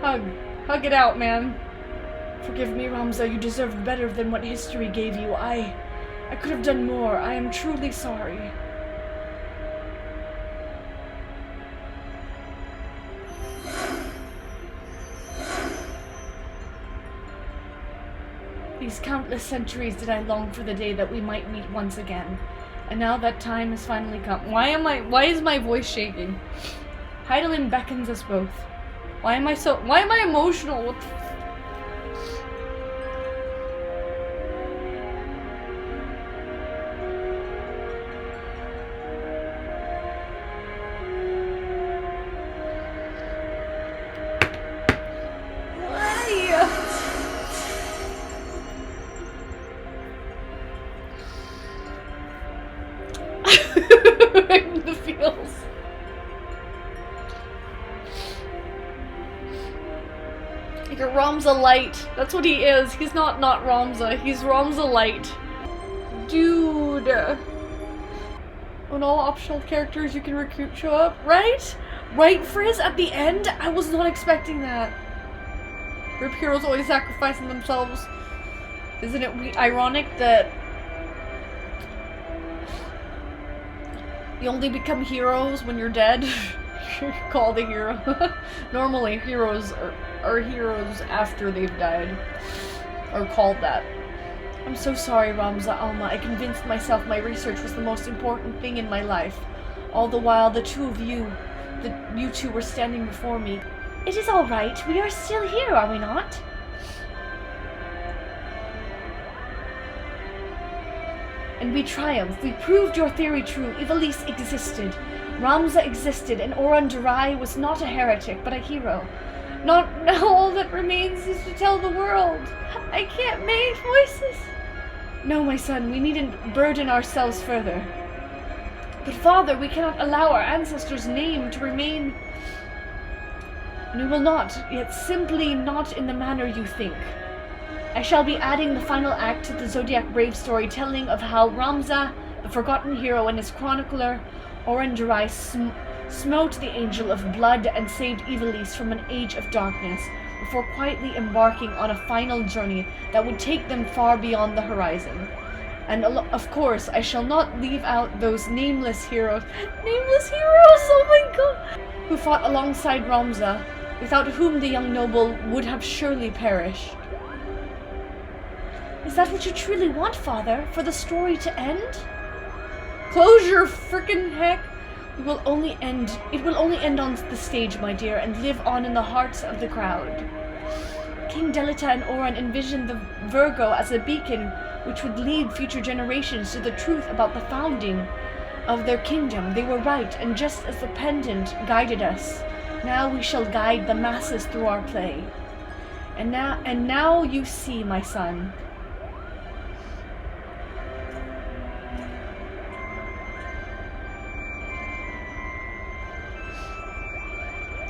[SPEAKER 3] Hug. Hug it out, man.
[SPEAKER 1] Forgive me, Ramza, you deserved better than what history gave you. I could have done more. I am truly sorry. These countless centuries did I long for the day that we might meet once again. And now that time has finally come.
[SPEAKER 3] Why is my voice shaking?
[SPEAKER 1] Heidelin beckons us both.
[SPEAKER 3] Why am I emotional? What the the feels. Like a Ramza light. That's what he is. He's not Ramza. He's Ramza light. Dude. When all optional characters you can recruit show up. Right? Right, Frizz? At the end? I was not expecting that. Rip heroes always sacrificing themselves. Isn't it ironic that you only become heroes when you're dead? You're called a hero. Normally, heroes are heroes after they've died. Or called that.
[SPEAKER 1] I'm so sorry, Ramza Alma. I convinced myself my research was the most important thing in my life. All the while, the two were standing before me.
[SPEAKER 2] It is all right. We are still here, are we not?
[SPEAKER 1] And we triumphed. We proved your theory true. Ivalice existed. Ramza existed, and Orbonne Monastery was not a heretic, but a hero. Now all that remains is to tell the world.
[SPEAKER 2] I can't make voices.
[SPEAKER 1] No, my son, we needn't burden ourselves further. But Father, we cannot allow our ancestors' name to remain. And we will not, yet simply not in the manner you think. I shall be adding the final act to the Zodiac Brave story, telling of how Ramza, the forgotten hero, and his chronicler, Orbonne Monastery, smote the angel of blood and saved Ivalice from an age of darkness, before quietly embarking on a final journey that would take them far beyond the horizon. And of course, I shall not leave out those nameless heroes. Nameless heroes, oh my god! Who fought alongside Ramza, without whom the young noble would have surely perished.
[SPEAKER 2] Is that what you truly want, Father? For the story to end?
[SPEAKER 3] Close your frickin' heck!
[SPEAKER 1] It will only end on the stage, my dear, and live on in the hearts of the crowd. King Delita and Orbonne envisioned the Virgo as a beacon which would lead future generations to the truth about the founding of their kingdom. They were right, and just as the pendant guided us, now we shall guide the masses through our play. And now you see, my son.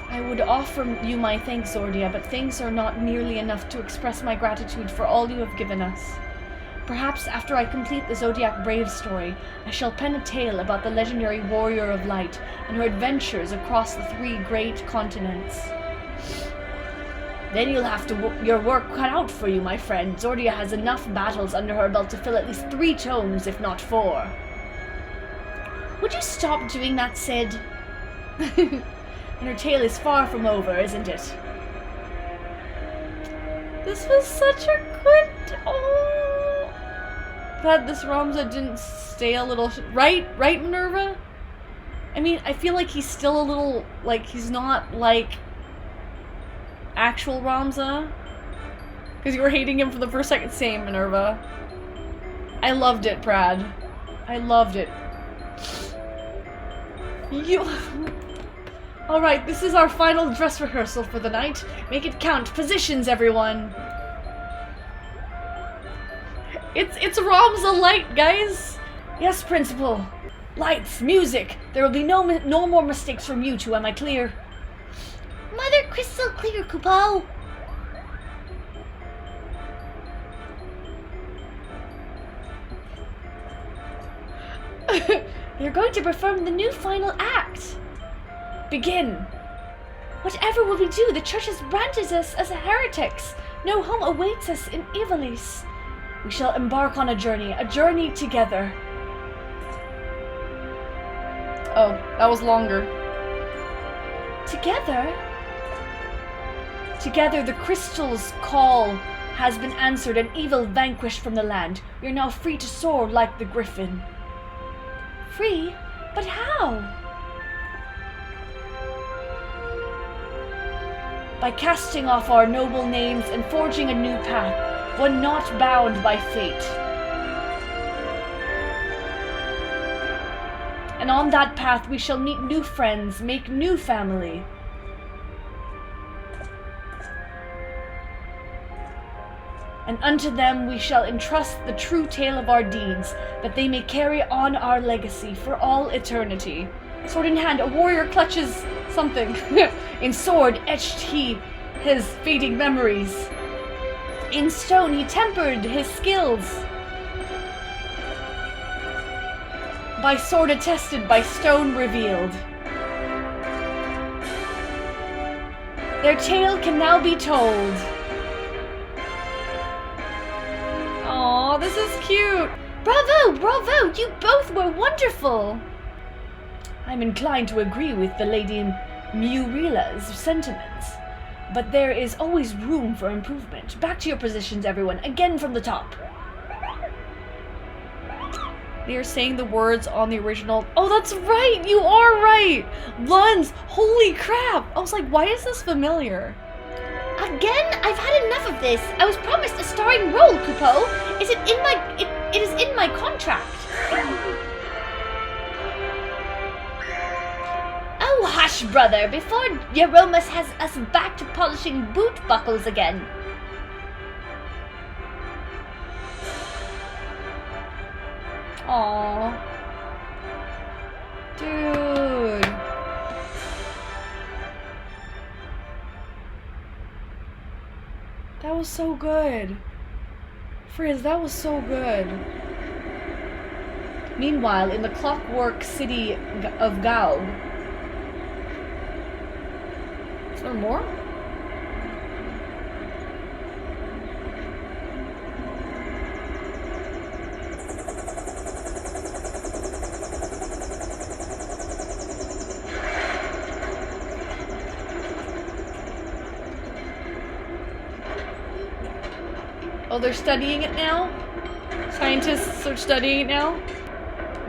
[SPEAKER 1] I would offer you my thanks, Zordia, but thanks are not nearly enough to express my gratitude for all you have given us. Perhaps after I complete the Zodiac Brave story, I shall pen a tale about the legendary Warrior of Light and her adventures across the 3 great continents. Then you'll have your work cut out for you, my friend. Zordia has enough battles under her belt to fill at least 3 tomes, if not 4.
[SPEAKER 2] Would you stop doing that, Sid?
[SPEAKER 1] And her tale is far from over, isn't it?
[SPEAKER 3] This was such a good... Oh! Glad this Ramza didn't stay a little... Right, Minerva? I mean, I feel like he's still a little... Like, he's not, like... actual Ramza. Because you were hating him for the first second. Same, Minerva. I loved it, Brad. I loved it. You... Alright, this is our final dress rehearsal for the night. Make it count. Positions, everyone. It's Ramza Light, guys.
[SPEAKER 1] Yes, Principal. Lights, music. There will be no more mistakes from you two, am I clear?
[SPEAKER 2] Mother crystal clear, Kupo.
[SPEAKER 1] You're going to perform the new final act. Begin.
[SPEAKER 2] Whatever will we do? The church has branded us as heretics. No home awaits us in Ivalice.
[SPEAKER 1] We shall embark on a journey together.
[SPEAKER 3] Oh, that was longer.
[SPEAKER 2] Together?
[SPEAKER 1] Together, the crystal's call has been answered and evil vanquished from the land. We are now free to soar like the griffin.
[SPEAKER 2] Free? But how?
[SPEAKER 1] By casting off our noble names and forging a new path, one not bound by fate. And on that path we shall meet new friends, make new family. And unto them we shall entrust the true tale of our deeds, that they may carry on our legacy for all eternity. Sword in hand, a warrior clutches something. In sword etched he his fading memories. In stone he tempered his skills. By sword attested, by stone revealed. Their tale can now be told.
[SPEAKER 3] Aw, this is cute.
[SPEAKER 2] Bravo, bravo, you both were wonderful.
[SPEAKER 1] I'm inclined to agree with the Lady Muriela's sentiments, but there is always room for improvement. Back to your positions, everyone, again from the top.
[SPEAKER 3] They are saying the words on the original. Oh, that's right, you are right. Luns, holy crap. I was like, why is this familiar?
[SPEAKER 2] Again, I've had enough of this. I was promised a starring role, Kupo. It is in my contract. Oh, hush, brother, before Jeromus has us back to polishing boot buckles again.
[SPEAKER 3] Aww. Dude. That was so good. Frizz, that was so good.
[SPEAKER 1] Meanwhile, in the clockwork city of Gaug.
[SPEAKER 3] Is there more? Oh, they're studying it now? Scientists are studying it now?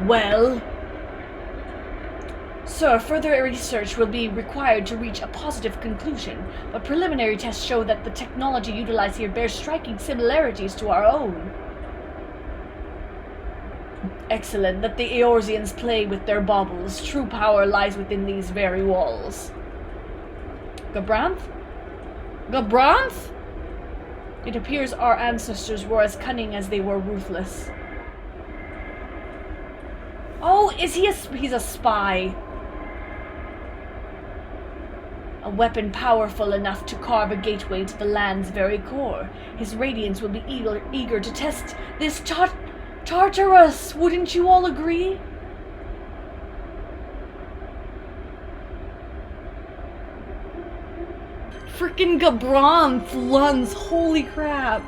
[SPEAKER 1] Well, sir, further research will be required to reach a positive conclusion, but preliminary tests show that the technology utilized here bears striking similarities to our own. Excellent, that the Eorzeans play with their baubles. True power lies within these very walls. Gabranth? Gabranth? It appears our ancestors were as cunning as they were ruthless. Oh, is he he's a spy. A weapon powerful enough to carve a gateway to the land's very core. His radiance will be eager to test this Tartarus, wouldn't you all agree?
[SPEAKER 3] Frickin' Gabranth runs, holy crap.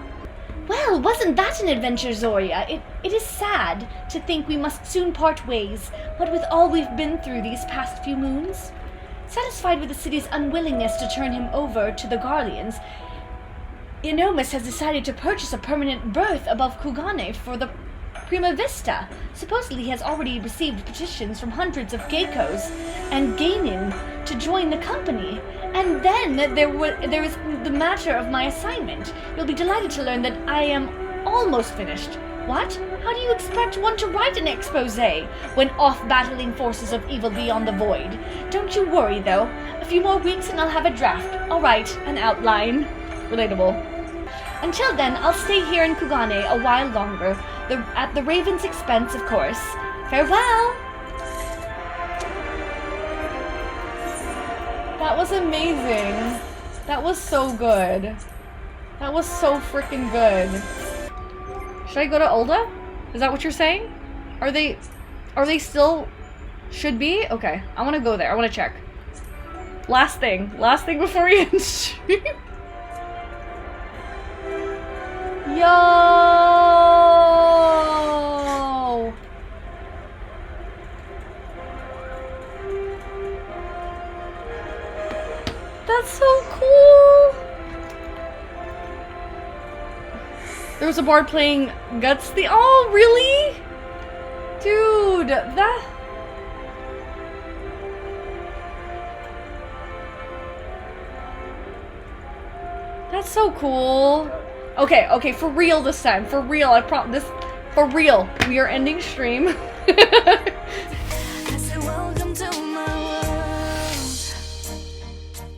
[SPEAKER 2] Well, wasn't that an adventure, Zoria? It is sad to think we must soon part ways, what with all we've been through these past few moons. Satisfied with the city's unwillingness to turn him over to the Garleans, Inomis has decided to purchase a permanent berth above Kugane for the Prima Vista. Supposedly he has already received petitions from hundreds of geckos and genin to join the company. And then there is the matter of my assignment. You'll be delighted to learn that I am almost finished. What? How do you expect one to write an expose when off battling forces of evil beyond the void? Don't you worry though. A few more weeks and I'll have a draft. I'll write an outline.
[SPEAKER 3] Relatable.
[SPEAKER 2] Until then, I'll stay here in Kugane a while longer, at the Raven's expense, of course. Farewell!
[SPEAKER 3] That was amazing. That was so good. That was so freaking good. Should I go to Ulda? Is that what you're saying? Are they still should be? Okay, I want to go there. I want to check. Last thing before we end stream. Yo! That's so cool! There was a bard playing Guts the- Oh, really? Dude, that's so cool. Okay, for real this time. For real, for real. We are ending stream.
[SPEAKER 5] I said, welcome to my